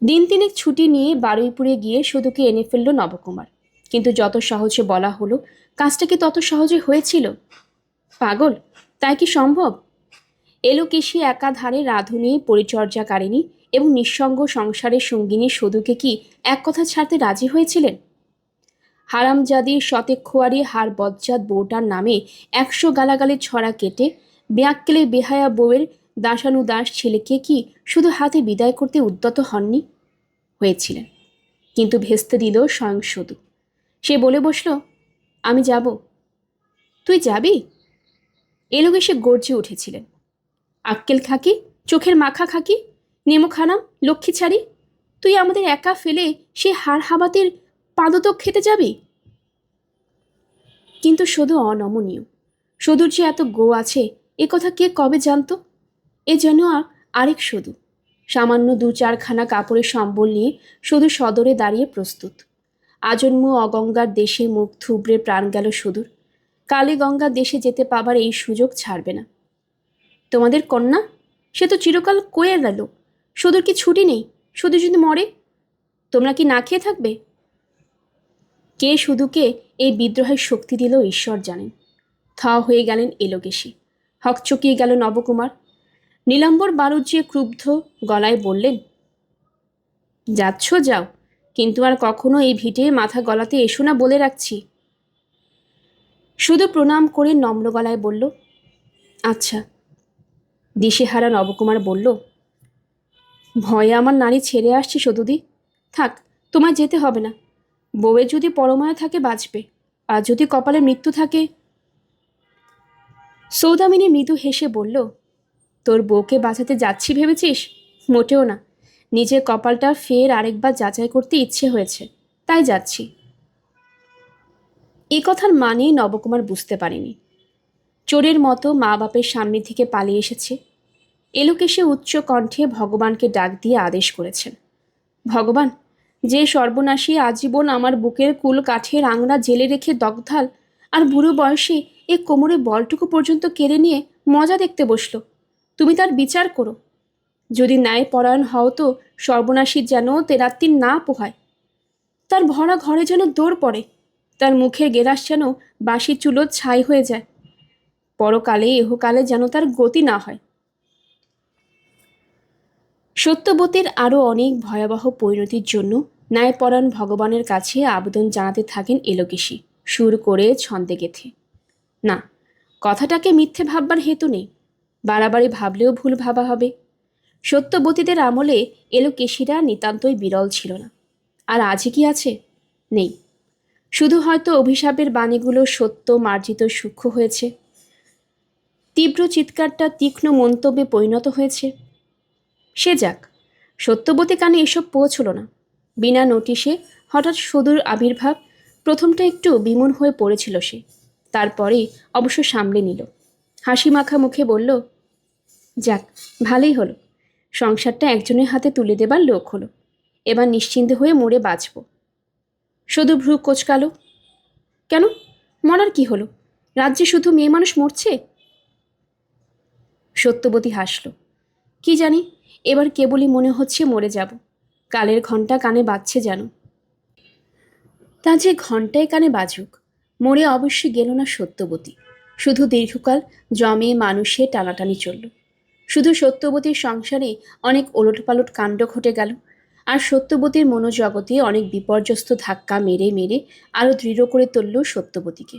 দিন 3 ছুটি নিয়ে বারুইপুরে গিয়ে সদুকে এনে ফেলল নবকুমার। কিন্তু যত সহজে বলা হলো, কাজটা কি তত সহজে হয়েছিল? পাগল, তাই কি সম্ভব? এলোকেশী একাধারে রাঁধুনি, পরিচর্যাকারিণী এবং নিঃসঙ্গ সংসারের সঙ্গিনী সদুকে কি এক কথা ছাড়তে রাজি হয়েছিলেন? হারামজাদির শতেক্ষুয়ারি হার বজ্জাত বউটার নামে 100 গালাগালের ছড়া কেটে ব্যাককেলে বেহায়া বউয়ের দাসানুদাস ছেলেকে কি শুধু হাতে বিদায় করতে উদ্যত হননি? হয়েছিলেন। কিন্তু ভেস্তে দিল স্বয়ং সদু। সে বলে বসল, আমি যাব। তুই যাবি? এলোকেশে গর্জে উঠেছিলেন। আক্কেল খাকি, চোখের মাখা খাকি, নেমোখানাম, লক্ষ্মী ছাড়ি, তুই আমাদের একা ফেলে সে হাড় হাবাতের পাদতক খেতে যাবি? কিন্তু সদু অনমনীয়। সদুর যে এত গো আছে এ কথা কে কবে জানত? এ যেন আরেক সদু। সামান্য 2-4খানা কাপড়ের সম্বল নিয়ে সদু সদরে দাঁড়িয়ে প্রস্তুত। আজন্ম অগঙ্গার দেশে মুখ থুবড়ে প্রাণ গেল সদুর। কালে গঙ্গার দেশে যেতে পাবার এই সুযোগ ছাড়বে না। তোমাদের কন্যা, সে তো চিরকাল কয়ে গেল। সদুর কি ছুটি নেই? সদু যদি মরে, তোমরা কি না খেয়ে থাকবে? কে সদুকে এই বিদ্রোহের শক্তি দিল ঈশ্বর জানেন। থ হয়ে গেলেন এলোকেশী। হকচকিয়ে গেল নবকুমার। নীলাম্বর বালুজ্যে ক্রুব্ধ গলায় বললেন, যাচ্ছ যাও, কিন্তু আর কখনো এই ভিটে মাথা গলাতে এসো না বলে রাখছি। শুধু প্রণাম করে নম্র গলায় বলল, আচ্ছা। দিশেহারা নবকুমার বলল, ভয়ে আমার নারী ছেড়ে আসছি সদুদি। থাক, তোমায় যেতে হবে না। বউয়ের যদি পরমায় থাকে বাঁচবে, আর যদি কপালে মৃত্যু থাকে। সৌদামিনী মৃদু হেসে বলল, তোর বউকে বাঁচাতে যাচ্ছি ভেবেছিস? মোটেও না। নিজের কপালটা ফের আরেকবার যাচাই করতে ইচ্ছে হয়েছে, তাই যাচ্ছি। এ কথার মানেই নবকুমার বুঝতে পারেনি। চোরের মতো মা বাপের সামনে থেকে পালিয়ে এসেছে। এলোকেশে উচ্চ কণ্ঠে ভগবানকে ডাক দিয়ে আদেশ করেছেন, ভগবান, যে সর্বনাশী আজীবন আমার বুকের কুল কাঠের আংড়া জেলে রেখে দগ্ধাল আর বুড়ো বয়সে এ কোমরে বলটুকু পর্যন্ত কেড়ে নিয়ে মজা দেখতে বসল, তুমি তার বিচার করো। যদি ন্যায়পরায়ণ হও তো সর্বনাশীর যেন তেরাত্তির না পোহায়, তার ভরা ঘরে যেন দৌড় পড়ে, তার মুখের গেরাস যেন বাসি চুলো ছাই হয়ে যায়, পরকালে এহকালে যেন তার গতি না হয়। সত্যবতীর আরও অনেক ভয়াবহ পরিণতির জন্য ন্যায়পরায়ণ ভগবানের কাছে আবেদন জানাতে থাকেন এলোকেশী, সুর করে ছন্দে গেথে। না, কথাটাকে মিথ্যে ভাববার হেতু নেই, বাড়াবাড়ি ভাবলেও ভুল ভাবা হবে। সত্যবতীদের আমলে এলোকেশীরা নিতান্তই বিরল ছিল না, আর আজই কি আছে? নেই। শুধু হয়তো অভিশাপের বাণীগুলো সত্য মার্জিত সূক্ষ্ম হয়েছে, তীব্র চিৎকারটা তীক্ষ্ণ মন্তব্যে পরিণত হয়েছে। সে যাক, সত্যবতী কানে এসব পৌঁছল না। বিনা নোটিশে হঠাৎ সদুর আবির্ভাব, প্রথমটা একটু বিমূঢ় হয়ে পড়েছিল সে, তারপরেই অবশ্য সামলে নিল। হাসি মাখা মুখে বলল, যাক, ভালোই হলো, সংসারটা একজনের হাতে তুলে দেবার লোক হলো, এবার নিশ্চিন্তে হয়ে মরে বাঁচব। সদু ভ্রু কোচকালো। কেন, মরার কি হলো? রাজ্যে শুধু মেয়ে মানুষ মরছে। সত্যবতী হাসল। কি জানি, এবার কেবলই মনে হচ্ছে মরে যাব। কালের ঘণ্টা কানে বাজছে যেন। তা যে ঘণ্টায় কানে বাজুক, মরে অবশ্যই গেল না সত্যবতী। শুধু দীর্ঘকাল জমে মানুষে টানাটানি চলল। শুধু সত্যবতীর সংসারে অনেক ওলটপালট কাণ্ড ঘটে গেল, আর সত্যবতীর মনোজগতে অনেক বিপর্যস্ত ধাক্কা মেরে মেরে আরও দৃঢ় করে তুলল সত্যবতীকে।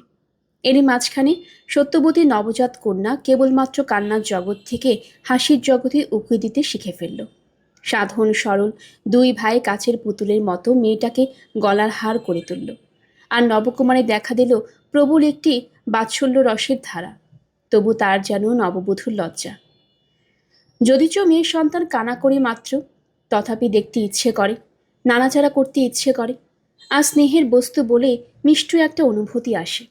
এরই মাঝখানে সত্যবতী নবজাত কন্যা কেবলমাত্র কান্নার জগৎ থেকে হাসির জগতে উঁকি দিতে শিখে ফেলল। সাধন সরল 2 ভাই কাছের পুতুলের মতো মেয়েটাকে গলার হার করে তুলল। আর নবকুমারে দেখা দিল প্রবল একটি বাৎসল্য রসের ধারা। তবু তার যেন নববধূর লজ্জা। যদিচ মেয়ের সন্তান কানা করে মাত্র, তথাপি দেখতে ইচ্ছে করে নাড়াচাড়া করতে ইচ্ছে করে। আর স্নেহের বস্তু বলে মিষ্ট একটা অনুভূতি আসে।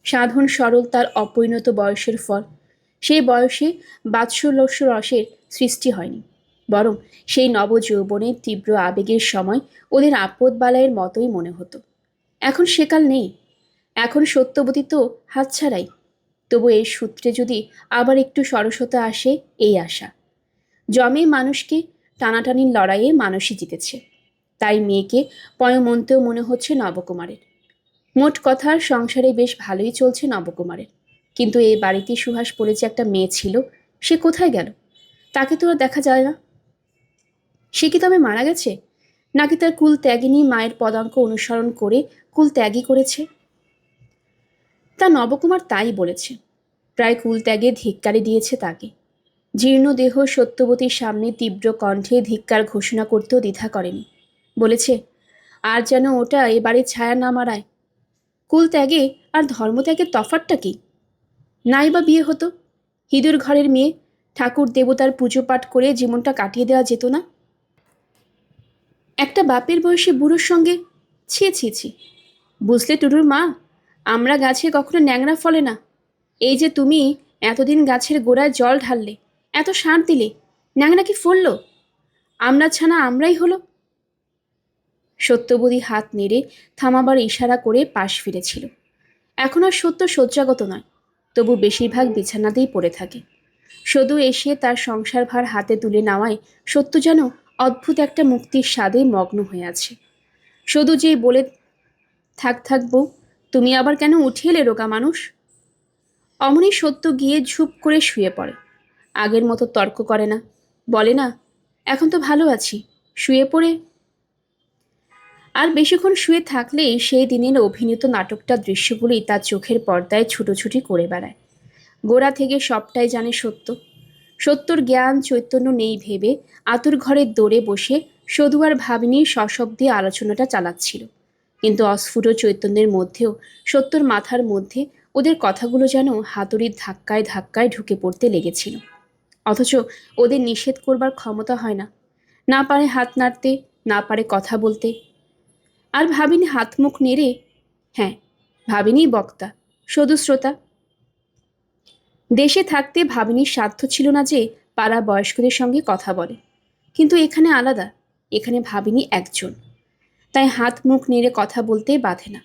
সাধন সরল তার অপরিণত বয়সের ফল। সেই বয়সে বাৎসল্য রসের সৃষ্টি হয়নি, বরং সেই নবযৌবনের তীব্র আবেগের সময় ওদের আপদ বালাইয়ের মতোই মনে হতো। এখন সেকাল নেই। এখন সত্যবতী তো হাতছাড়াই। তবু এই সূত্রে যদি আবার একটু সরসতা আসে, এই আশা। জমে মানুষকে টানাটানির লড়াইয়ে মানুষই জিতেছে। তাই মেয়েকে পয়মন্তেও মনে হচ্ছে নবকুমারের। মোট কথা সংসারে বেশ ভালোই চলছে নবকুমারের। কিন্তু এই বাড়িতে সুহাস বলে যে একটা মেয়ে ছিল, সে কোথায় গেল? তাকে তো আর দেখা যায় না। সে কি তবে মারা গেছে, নাকি তার কুল ত্যাগিনী মায়ের পদাঙ্ক অনুসরণ করে কুল ত্যাগই করেছে? তা নবকুমার তাই বলেছে। প্রায় কুল ত্যাগে ধিক্কারি দিয়েছে তাকে। জীর্ণদেহ সত্যবতীর সামনে তীব্র কণ্ঠে ধিক্কার ঘোষণা করতেও দ্বিধা করেনি। বলেছে, আর যেন ওটা এ বাড়ির ছায়া না মারায়। কুল ত্যাগে আর ধর্মত্যাগের তফাৎটা কি? নাই বা বিয়ে হতো, হিঁদুর ঘরের মেয়ে, ঠাকুর দেবতার পুজো পাঠ করে জীবনটা কাটিয়ে দেওয়া যেত না? একটা বাপের বয়সী বুড়োর সঙ্গে? ছি ছি ছি। বুঝলে টুটুর মা, আমরা গাছে কখনো ন্যাংরা ফলে না। এই যে তুমি এতদিন গাছের গোড়ায় জল ঢাললে, এত সার দিলে, ন্যাংরা কি ফলল? আমরা ছানা আমরাই হলো। সত্যবতী হাত নেড়ে থামাবার ইশারা করে পাশ ফিরেছিল। এখন আর সত্য শয্যাগত নয়, তবু বেশিরভাগ বিছানাতেই পড়ে থাকে। সদু এসে তার সংসার ভার হাতে তুলে নেওয়ায় সত্য যেন অদ্ভুত একটা মুক্তির স্বাদে মগ্ন হয়ে আছে। সদু যে বলে, থাক থাক বউ, তুমি আবার কেন উঠে এলে রোগা মানুষ? অমনি সত্য গিয়ে ঝুপ করে শুয়ে পড়ে। আগের মতো তর্ক করে না, বলে না, এখন তো ভালো আছি, শুয়ে পড়ে। আর বেশিক্ষণ শুয়ে থাকলেই সেই দিনের অভিনীত নাটকটা দৃশ্যগুলি তার চোখের পর্দায় ছুটোছুটি করে বেড়ায়। গোড়া থেকে সবটাই জানে সত্য। সত্যর জ্ঞান চৈতন্য নেই ভেবে আতুর ঘরের দৌড়ে বসে সদু আর ভাবিনী সশব্দে আলোচনাটা চালাচ্ছিল। কিন্তু অস্ফুট চৈতন্যের মধ্যেও সত্যর মাথার মধ্যে ওদের কথাগুলো যেন হাতুড়ির ধাক্কায় ধাক্কায় ঢুকে পড়তে লেগেছিল। অথচ ওদের নিষেধ করবার ক্ষমতা হয় না। না পারে হাত নাড়তে, না পারে কথা বলতে। আর ভাবিনী হাত মুখ নেড়ে, হ্যাঁ, ভাবিনী বক্তা, সদু শ্রোতা। দেশে থাকতে ভাবিনীর সাধ্য ছিল না যে পাড়া বয়স্কদের সঙ্গে কথা বলে, কিন্তু এখানে আলাদা। এখানে ভাবিনী একজন, তাই হাত মুখ নেড়ে কথা বলতে বাধে না।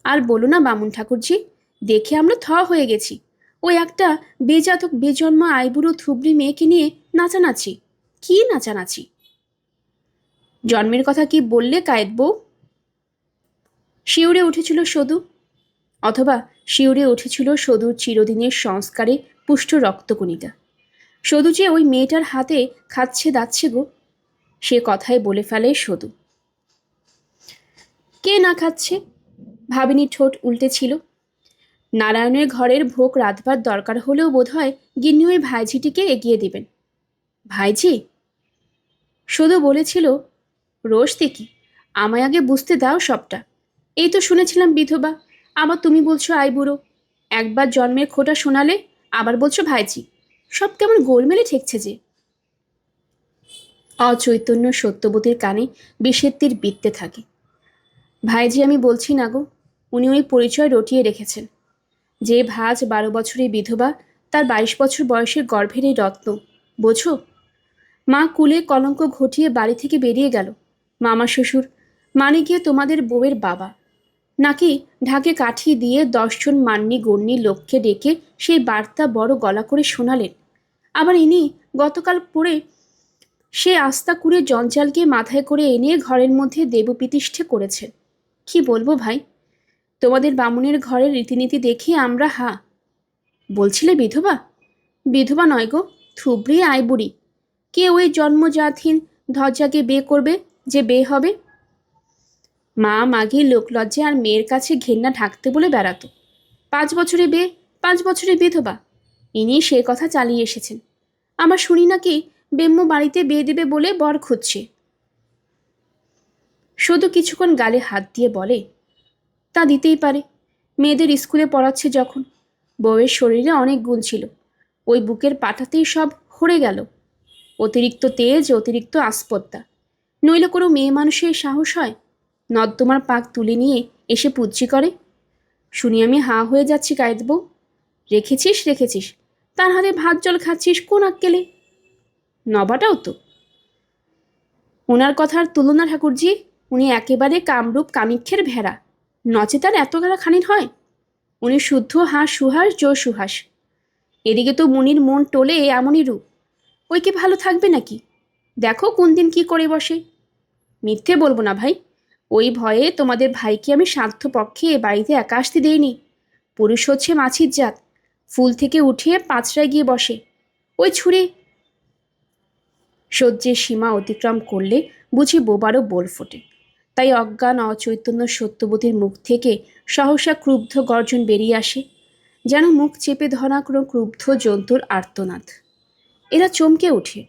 আর বলো না বামুন ঠাকুরজি, দেখে আমরা হয়ে গেছি। ওই একটা বেজাতক বেজন্মা আইবুড়ো থুবড়ি মেয়েকে নিয়ে নাচানাচি। কি নাচানাচি! জন্মের কথা কি বললে কায়েত বউ? শিউরে উঠেছিল সদু, অথবা শিউরে উঠেছিল সদুর চিরদিনের সংস্কারে পুষ্ট রক্তকণিকা। সদু যে ওই মেয়েটার হাতে খাচ্ছে দাচ্ছে গো, সে কথাই বলে ফেলে সদু। কে না খাচ্ছে? ভাবিনী ঠোঁট উল্টে ছিল। নারায়ণের ঘরের ভোগ রাঁধবার দরকার হলেও বোধহয় গিন্নি ওই ভাইঝিটিকে এগিয়ে দেবেন। ভাইঝি? সদু বলেছিল, রোষ দেখি, আমায় আগে বুঝতে দাও সবটা। এই তো শুনেছিলাম বিধবা, আবার তুমি বলছো আইবুড়ো। একবার জন্মের খোটা শোনালে, আবার বলছো ভাইঝি। সব কেমন গোলমেলে ঠেকছে যে। অচৈতন্য সত্যবতীর কানে বিষের তীর বিঁধতে থাকে। ভাইঝি আমি বলছি না গো, উনি ওই পরিচয় রটিয়ে রেখেছেন। যে ভাজ 12 বছরের বিধবা, তার 22 বছর বয়সের গর্ভের এই রত্ন, বোঝো? মা কুলে কলঙ্ক ঘটিয়ে বাড়ি থেকে বেরিয়ে গেল। মামা শ্বশুর মানে গিয়ে তোমাদের বউয়ের বাবা নাকি ঢাকে কাঠি দিয়ে 10 জন মান্যি গণ্যি লোককে ডেকে সেই বার্তা বড় গলা করে শোনালেন। আবার ইনি গতকাল পরে সে আস্তা কুড়ে জঞ্জালকে মাথায় করে এনে ঘরের মধ্যে দেবপ্রতিষ্ঠে করেছেন। কি বলবো ভাই, তোমাদের বামুনের ঘরের রীতিনীতি দেখে আমরা হা। বলছিলে বিধবা? বিধবা নয় গো, থুবড়ি আইবুড়ি। কে ওই জন্মজাতহীন ধজ্জাকে বিয়ে করবে, যে বিয়ে হবে? মা মাগি লোকলজ্জা আর মেয়ের কাছে ঘেন্না ঢাকতে বলে বেড়াতো। 5 বছরে বিয়ে, 5 বছরে বিধবা, ইনি সে কথা চালিয়ে এসেছেন। আমার শুনি নাকি বেম্য বাড়িতে বিয়ে দেবে বলে বর খুঁজছে। শুধু কিছুক্ষণ গালে হাত দিয়ে বলে, তা দিতেই পারে, মেয়েদের স্কুলে পড়াচ্ছে যখন। বউয়ের শরীরে অনেক গুণ ছিল, ওই বুকের পাটাতেই সব হরে গেল। অতিরিক্ত তেজ, অতিরিক্ত আস্পর্ধা, নইলে কোনো মেয়ে মানুষের সাহস হয় নর্দমার পাক তুলে নিয়ে এসে পুজ্জি করে? শুনি আমি হাঁ হয়ে যাচ্ছি কায়েত বউ। রেখেছিস রেখেছিস, তার হাতে ভাত জল খাচ্ছিস কোন আক্কেলে? নবাটাও তো। ওনার কথার তুলনা ঠাকুরজি, উনি একেবারে কামরূপ কামিক্ষের ভেড়া, নচে তার এত গালা খানির হয়। উনি শুদ্ধ হাঁস সুহাস জোর সুহাস। এদিকে তো মুনির মন টলে এমনই রূপ, ওই কি ভালো থাকবে নাকি? দেখো কোন দিন কি করে বসে। মিথ্যে বলবো না ভাই, ওই ভয়ে তোমাদের ভাইকে আমি সাধ্য পক্ষে এ বাড়িতে একা আসতে দেইনি। পুরুষ হচ্ছে মাছির জাত, ফুল থেকে উঠিয়ে পাঁচড়ায় গিয়ে বসে। ওই ছুঁড়ে সহ্যের সীমা অতিক্রম করলে বুঝি বোবারও বোল ফোটে। তাই অজ্ঞান অচৈতন্য সত্যবতীর মুখ থেকে সহসা ক্রুব্ধ গর্জন বেরিয়ে আসে, যেন মুখ চেপে ধরা কোনো ক্রুব্ধ জন্তুর আর্তনাদ। এরা চমকে ওঠে।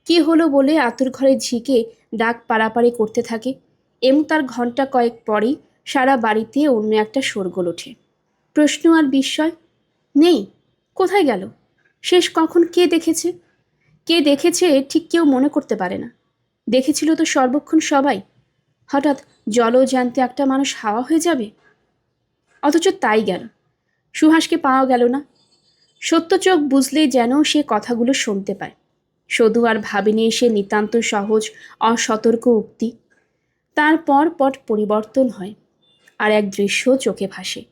কি হলো বলে আতুর ঘরে ঝিকে ডাক পাড়াপাড়ি করতে থাকে, এবং তার ঘণ্টা কয়েক পরেই সারা বাড়িতে অন্য একটা শোরগোল ওঠে। প্রশ্ন আর বিস্ময় নেই। কোথায় গেল? শেষ কখন কে দেখেছে? কে দেখেছে ঠিক কেউ মনে করতে পারে না। দেখেছিল তো সর্বক্ষণ সবাই। হঠাৎ জলজ্যান্ত একটা মানুষ হাওয়া হয়ে যাবে। অথচ তাই গেল, সুহাসকে পাওয়া গেল না। সত্য চোখ বুঝলেই যেন সে কথাগুলো শুনতে পায়। সদু আর ভাবিনি সে নিতান্ত সহজ অসতর্ক উক্তি। তারপর পট পরিবর্তন হয়, আর এক দৃশ্য চোখে ভাসে,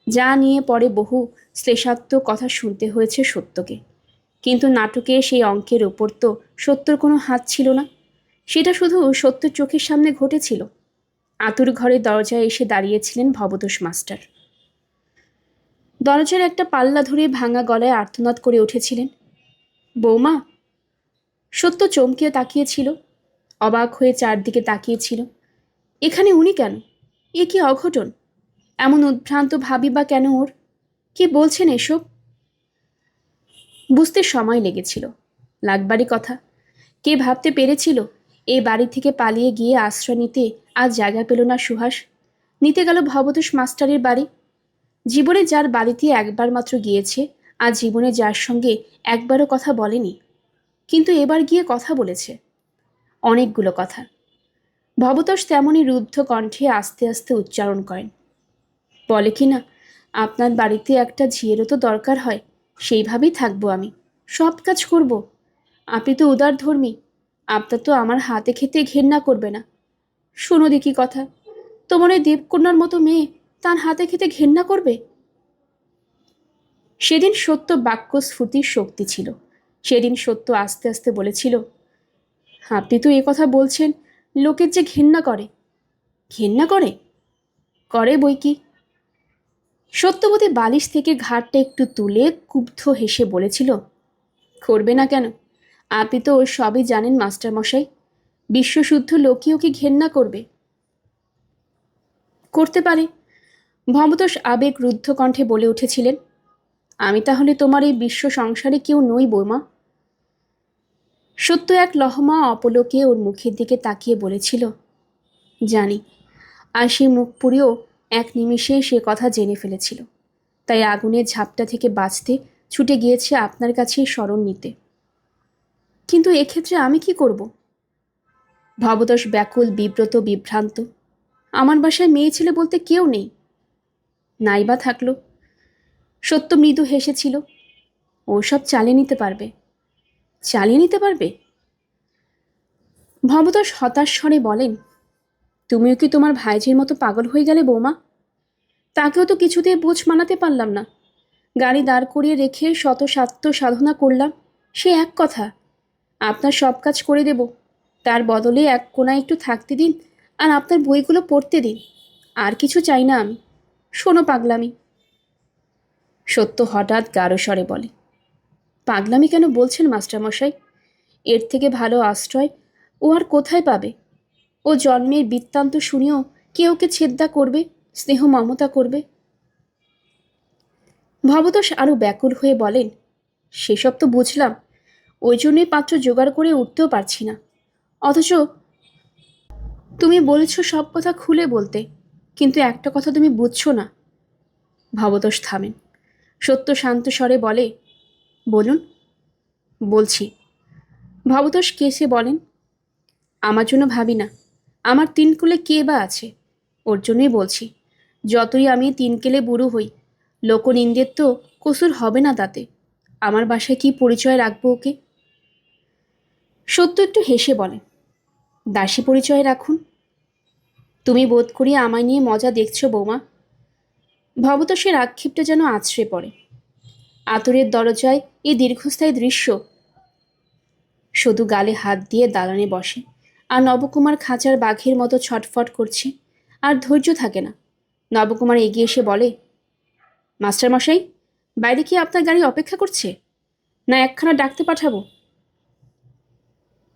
যা নিয়ে পরে বহু শ্লেষাত্মক কথা শুনতে হয়েছে সত্যকে। কিন্তু নাটকে সেই অঙ্কের ওপর তো সত্যর কোনো হাত ছিল না। সেটা শুধু সত্যর চোখের সামনে ঘটেছিল। আতুর ঘরের দরজায় এসে দাঁড়িয়েছিলেন ভবতোষ মাস্টার। দরজার একটা পাল্লা ধরে ভাঙা গলায় আর্তনাদ করে উঠেছিলেন, বৌমা। সত্য চমকে তাকিয়েছিল, অবাক হয়ে চারদিকে তাকিয়েছিল। এখানে উনি কেন? এ কি অঘটন? এমন উদ্ভ্রান্ত ভাবি বা কেন ওর? কি বলছেন এসব? বুঝতে সময় লেগেছিল, লাগবারই কথা। কে ভাবতে পেরেছিল এই বাড়ি থেকে পালিয়ে গিয়ে আশ্রয় নিতে আজ জায়গা পেল না সুহাস। নিতে গেল ভবতোষ মাস্টারের বাড়ি। জীবনে যার বাড়িতে একবার মাত্র গিয়েছে, আর জীবনে যার সঙ্গে একবারও কথা বলেনি, কিন্তু এবার গিয়ে কথা বলেছে। অনেকগুলো কথা। ভবতোষ তেমনই রুদ্ধ কণ্ঠে আস্তে আস্তে উচ্চারণ করেন, বলে কি না, আপনার বাড়িতে একটা ঝিয়েরও তো দরকার হয়। সেইভাবেই থাকবো আমি, সব কাজ করব। আপনি তো উদারধর্মী, আপনার তো আমার হাতে খেতে ঘেন্না করবে না। শোনো দেখি কথা, তোমার ওই দেবকন্যার মতো মেয়ে তার হাতে খেতে ঘেন্না করবে? সেদিন সত্য বাক্য স্ফূর্তির শক্তি ছিল। সেদিন সত্য আস্তে আস্তে বলেছিল, আপনি তো এ কথা বলছেন লোকের যে ঘেন্না করে। ঘেন্না করে? করে বই কি। সত্যবতী বালিশ থেকে ঘাড়টা একটু তুলে কুব্ধ হেসে বলেছিল, করবে না কেন? আপনি তো ওর সবই জানেন মাস্টারমশাই। বিশ্বশুদ্ধ লোকই ওকে ঘেন্না করবে। করতে পারে। ভবতোষ আবেগ রুদ্ধ কণ্ঠে বলে উঠেছিলেন, আমি তাহলে তোমার এই বিশ্ব সংসারে কেউ নই বৌমা? সত্য এক লহমা অপলোকে ওর মুখের দিকে তাকিয়ে বলেছিল, জানি। আর সে মুখ পুড়েও এক নিমিষে সে কথা জেনে ফেলেছিল। তাই আগুনের ঝাপটা থেকে বাঁচতে ছুটে গিয়েছে আপনার কাছে শরণ নিতে। কিন্তু এক্ষেত্রে আমি কি করব? ভবতোষ ব্যাকুল, বিব্রত, বিভ্রান্ত। আমার বাসায় মেয়ে ছেলে বলতে কেউ নেই। নাইবা থাকলো। সত্য মৃদু হেসেছিল, ওসব চালিয়ে নিতে পারবে। চালিয়ে নিতে পারবে? ভবতোষ হতাশ স্বরে বলেন, তুমিও কি তোমার ভাইঝির মতো পাগল হয়ে গেলে বৌমা? তাকেও তো কিছুতে বোঝ মানাতে পারলাম না। গাড়ি দাঁড় করিয়ে রেখে শত স্বার্থ সাধনা করলাম, সে এক কথা। আপনার সব কাজ করে দেব, তার বদলে এক কোনায় একটু থাকতে দিন, আর আপনার বইগুলো পড়তে দিন। আর কিছু চাই না আমি। শোনো পাগলামি। সত্য হঠাৎ গাঢ় স্বরে বলে, পাগলামি কেন বলছেন মাস্টারমশাই? এর থেকে ভালো আশ্রয় ও আর কোথায় পাবে? ও জন্মের বৃত্তান্ত শুনেও কে ওকে ছেদ্দা করবে, স্নেহ মমতা করবে? ভবতোষ আরও ব্যাকুল হয়ে বলেন, সেসব তো বুঝলাম, ওই জন্যই পাত্র জোগাড় করে উঠতেও পারছি না। অথচ তুমি বলেছ সব কথা খুলে বলতে, কিন্তু একটা কথা তুমি বুঝছো না। ভবতোষ থামেন। সত্য শান্ত স্বরে বলে, বলুন। বলছি। ভবতোষ কেসে বলেন, আমার জন্য ভাবি না, আমার তিন কুলে কে বা আছে। ওর জন্যই বলছি, যতই আমি তিন কেলে বুড়ো হই, লোকনিন্দের তো কসুর হবে না তাতে। আমার বাসায় কি পরিচয় রাখবো ওকে? সত্য একটু হেসে বলে, দাসী পরিচয় রাখুন। তুমি বোধ করি আমায় নিয়ে মজা দেখছো বৌমা। ভবতোষের আক্ষেপটা যেন আছড়ে পড়ে। আতরের দরজায় এই দীর্ঘস্থায়ী দৃশ্য। শুধু গালে হাত দিয়ে দালানে বসে, আর নবকুমার খাঁচার বাঘের মতো ছটফট করছে। আর ধৈর্য থাকে না। নবকুমার এগিয়ে এসে বলে, মাস্টারমশাই, বাইরে কি আপনার গাড়ি অপেক্ষা করছে, না একখানা ডাকতে পাঠাবো?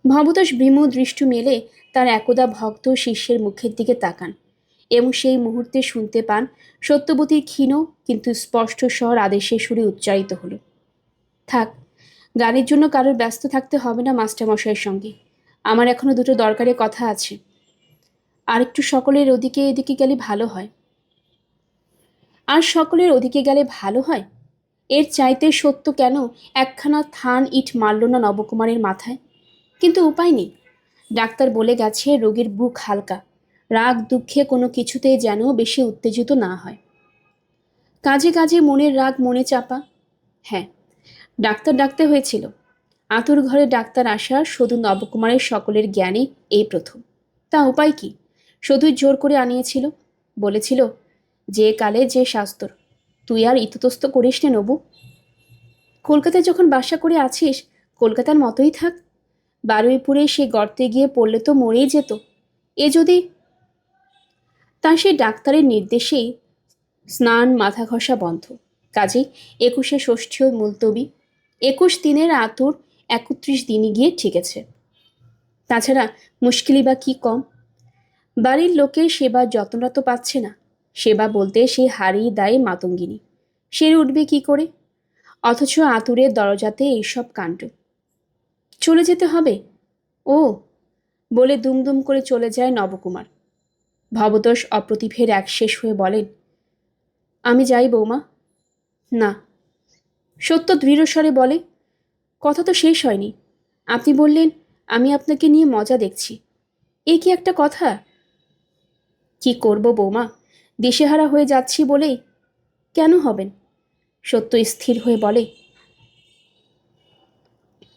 ভবতোষ বিমূঢ় দৃষ্টি মেলে তার একদা ভক্ত শিষ্যের মুখের দিকে তাকান, এবং সেই মুহূর্তে শুনতে পান সত্যবতীর ক্ষীণ কিন্তু স্পষ্ট স্বর আদেশের সুরে উচ্চারিত হলো, থাক, গাড়ির জন্য কারোর ব্যস্ত থাকতে হবে না মাস্টারমশাইয়ের সঙ্গে। আমার এখনো দুটো দরকারি কথা আছে। আর একটু সকলের ওদিকে এদিকে গেলে ভালো হয়। আর সকলের ওদিকে গেলে ভালো হয়? এর চাইতে সত্য কেন একখানা থান ইট মারল না নবকুমারের মাথায়? কিন্তু উপায় নেই। ডাক্তার বলে গেছে রোগীর বুক হালকা, রাগ দুঃখে কোনো কিছুতেই যেন বেশি উত্তেজিত না হয়। কাজে কাজে মনের রাগ মনে চাপা। হ্যাঁ, ডাক্তার ডাকতে হয়েছিল। আতুর ঘরে ডাক্তার আসা শুধু নবকুমারের সকলের জ্ঞানে এই প্রথম। তা উপায় কি? শুধুই জোর করে আনিয়েছিল। বলেছিল, যে কালে যে শাস্তর, তুই আর ইতস্তত করিস নে নবু। কলকাতায় যখন বাসা করে আছিস, কলকাতার মতোই থাক। বারুইপুরে সে গর্তে গিয়ে পড়লে তো মরেই যেত। এ যদি। তা সে ডাক্তারের নির্দেশেই স্নান মাথা ঘষা বন্ধ। কাজেই 21শে ষষ্ঠীয় মুলতবি। 21 দিনের আতুর 31 দিনই গিয়ে ঠেকেছে। তাছাড়া মুশকিলই বা কি কম? বাড়ির লোকের সেবার যত্নটা তো পাচ্ছে না। সেবা বলতে সে হারিয়ে দেয় মাতঙ্গিনী। সেরে উঠবে কি করে? অথচ আতুরের দরজাতে এইসব কাণ্ড। চলে যেতে হবে? ও, বলে দুমদুম করে চলে যায় নবকুমার। ভবতোষ অপ্রতিভের একশেষ হয়ে বলেন, আমি যাই বৌমা। না। সত্য দৃঢ়স্বরে বলে, কথা তো শেষ হয়নি। আপনি বললেন আমি আপনাকে নিয়ে মজা দেখছি। এ কি একটা কথা? কি করব বৌমা, দিশেহারা হয়ে যাচ্ছি বলেই। কেন হবেন? সত্য স্থির হয়ে বলে,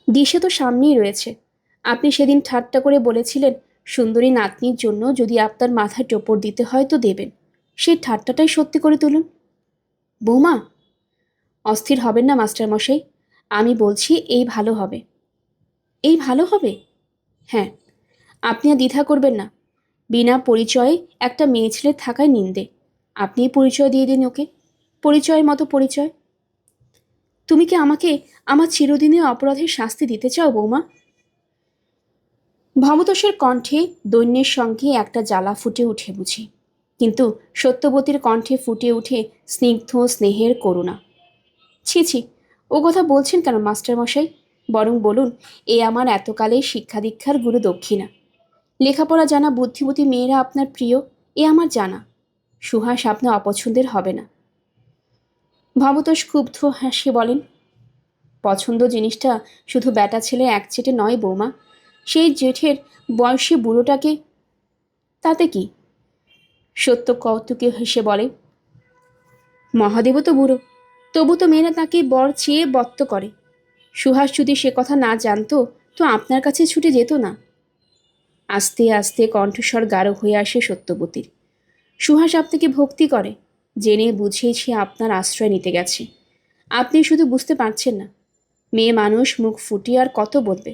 দিশে তো সামনেই রয়েছে। আপনি সেদিন ঠাট্টা করে বলেছিলেন, সুন্দরী নাতনির জন্য যদি আপনার মাথায় টোপর দিতে হয় তো দেবেন। সেই ঠাট্টাটাই সত্যি করে তুলুন। বৌমা, অস্থির হবেন না মাস্টারমশাই। আমি বলছি এই ভালো হবে। এই ভালো হবে? হ্যাঁ, আপনি আর দ্বিধা করবেন না। বিনা পরিচয়ে একটা মেয়ে ছেলে থাকায় নিন্দে। আপনিই পরিচয় দিয়ে দিন ওকে, পরিচয়ের মতো পরিচয়। তুমি কি আমাকে আমার চিরদিনের অপরাধের শাস্তি দিতে চাও বৌমা? ভবতোষের কণ্ঠে দৈন্যের সঙ্গে একটা জ্বালা ফুটে উঠে বুঝি, কিন্তু সত্যবতীর কণ্ঠে ফুটে উঠে স্নিগ্ধ স্নেহের করুণা। ছি ছি, ও কথা বলছেন কেন মাস্টারমশাই? বরং বলুন, এ আমার এতকালের শিক্ষা দীক্ষার গুরু দক্ষিণা। লেখাপড়া জানা বুদ্ধিমতী মেয়েরা আপনার প্রিয়, এ আমার জানা। সুহাস আপনার অপছন্দের হবে না। ভবতোষ ক্ষুব্ধ হাসি বলেন, পছন্দ জিনিসটা শুধু বেটা ছেলে একচেটে নয় বৌমা। সেই জেঠের বয়সী বুড়োটাকে। তাতে কি? সত্য কৌতুকে হেসে বলে, মহাদেবও তো বুড়ো, তবু তো মেয়েরা তাকে বর চেয়ে বত্ত করে। সুহাস যদি সে কথা না জানতো তো আপনার কাছে ছুটে যেত না। আস্তে আস্তে কণ্ঠস্বর গাঢ় হয়ে আসে সত্যবতীর। সুহাস আপনাকে ভক্তি করে, জেনে বুঝেই সে আপনার আশ্রয় নিতে গেছে। আপনি শুধু বুঝতে পারছেন না। মেয়ে মানুষ মুখ ফুটিয়ে আর কত বলবে।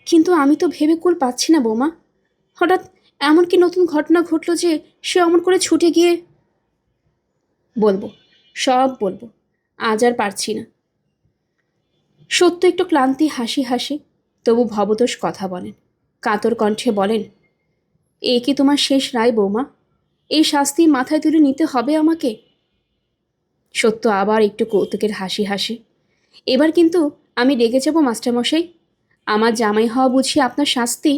কিন্তু আমি তো ভেবে কুল পাচ্ছি না বৌমা। হঠাৎ এমন কি নতুন ঘটনা ঘটল যে সে অমন করে ছুটে গিয়ে। বলবো, সব বলবো, আজ আর পারছি না। সত্য একটু ক্লান্তি হাসি হাসে, তবু ভবতোষ কথা বলেন, কাতর কণ্ঠে বলেন, এ কি তোমার শেষ রায় বৌমা? এই শাস্তি মাথায় তুলে নিতে হবে আমাকে? সত্য আবার একটু কৌতুকের হাসি হাসে। এবার কিন্তু আমি রেগে যাব মাস্টারমশাই। আমার জামাই হওয়া বুঝি আপনার শাস্তি?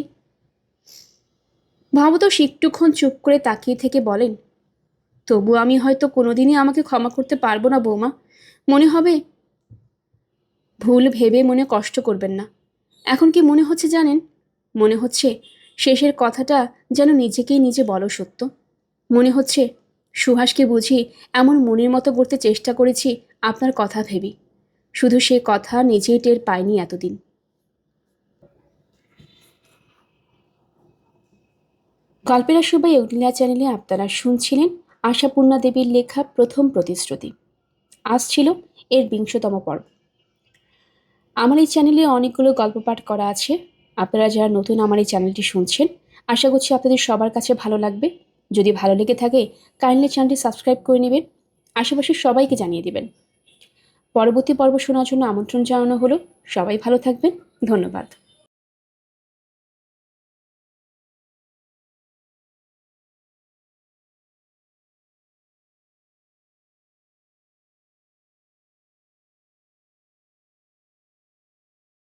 ভবতোষ একটুক্ষণ চুপ করে তাকিয়ে থেকে বলেন, তবু আমি হয়তো কোনোদিনই আমাকে ক্ষমা করতে পারবো না বৌমা। মনে হবে। ভুল ভেবে মনে কষ্ট করবেন না। এখন কি মনে হচ্ছে জানেন? মনে হচ্ছে শেষের কথাটা যেন নিজেকেই নিজে বলো সত্য। মনে হচ্ছে সুহাসকে বুঝি এমন মনের মতো করতে চেষ্টা করেছি আপনার কথা ভেবেই। শুধু সে কথা নিজেই টের পাইনি এতদিন। গল্পের সবাই অগ্নিলা চ্যানেলে আপনারা শুনছিলেন আশাপূর্ণা দেবীর লেখা প্রথম প্রতিশ্রুতি। আজ ছিল এর ২০তম পর্ব। আমার এই চ্যানেলে অনেকগুলো গল্প পাঠ করা আছে। আপনারা যারা নতুন আমার এই চ্যানেলটি শুনছেন, আশা করছি আপনাদের সবার কাছে ভালো লাগবে। যদি ভালো লেগে থাকে কাইন্ডলি চ্যানেলটি সাবস্ক্রাইব করে নেবেন, আশেপাশের সবাইকে জানিয়ে দেবেন। পরবর্তী পর্ব শোনার জন্য আমন্ত্রণ জানানো হলো। সবাই ভালো থাকবেন। ধন্যবাদ।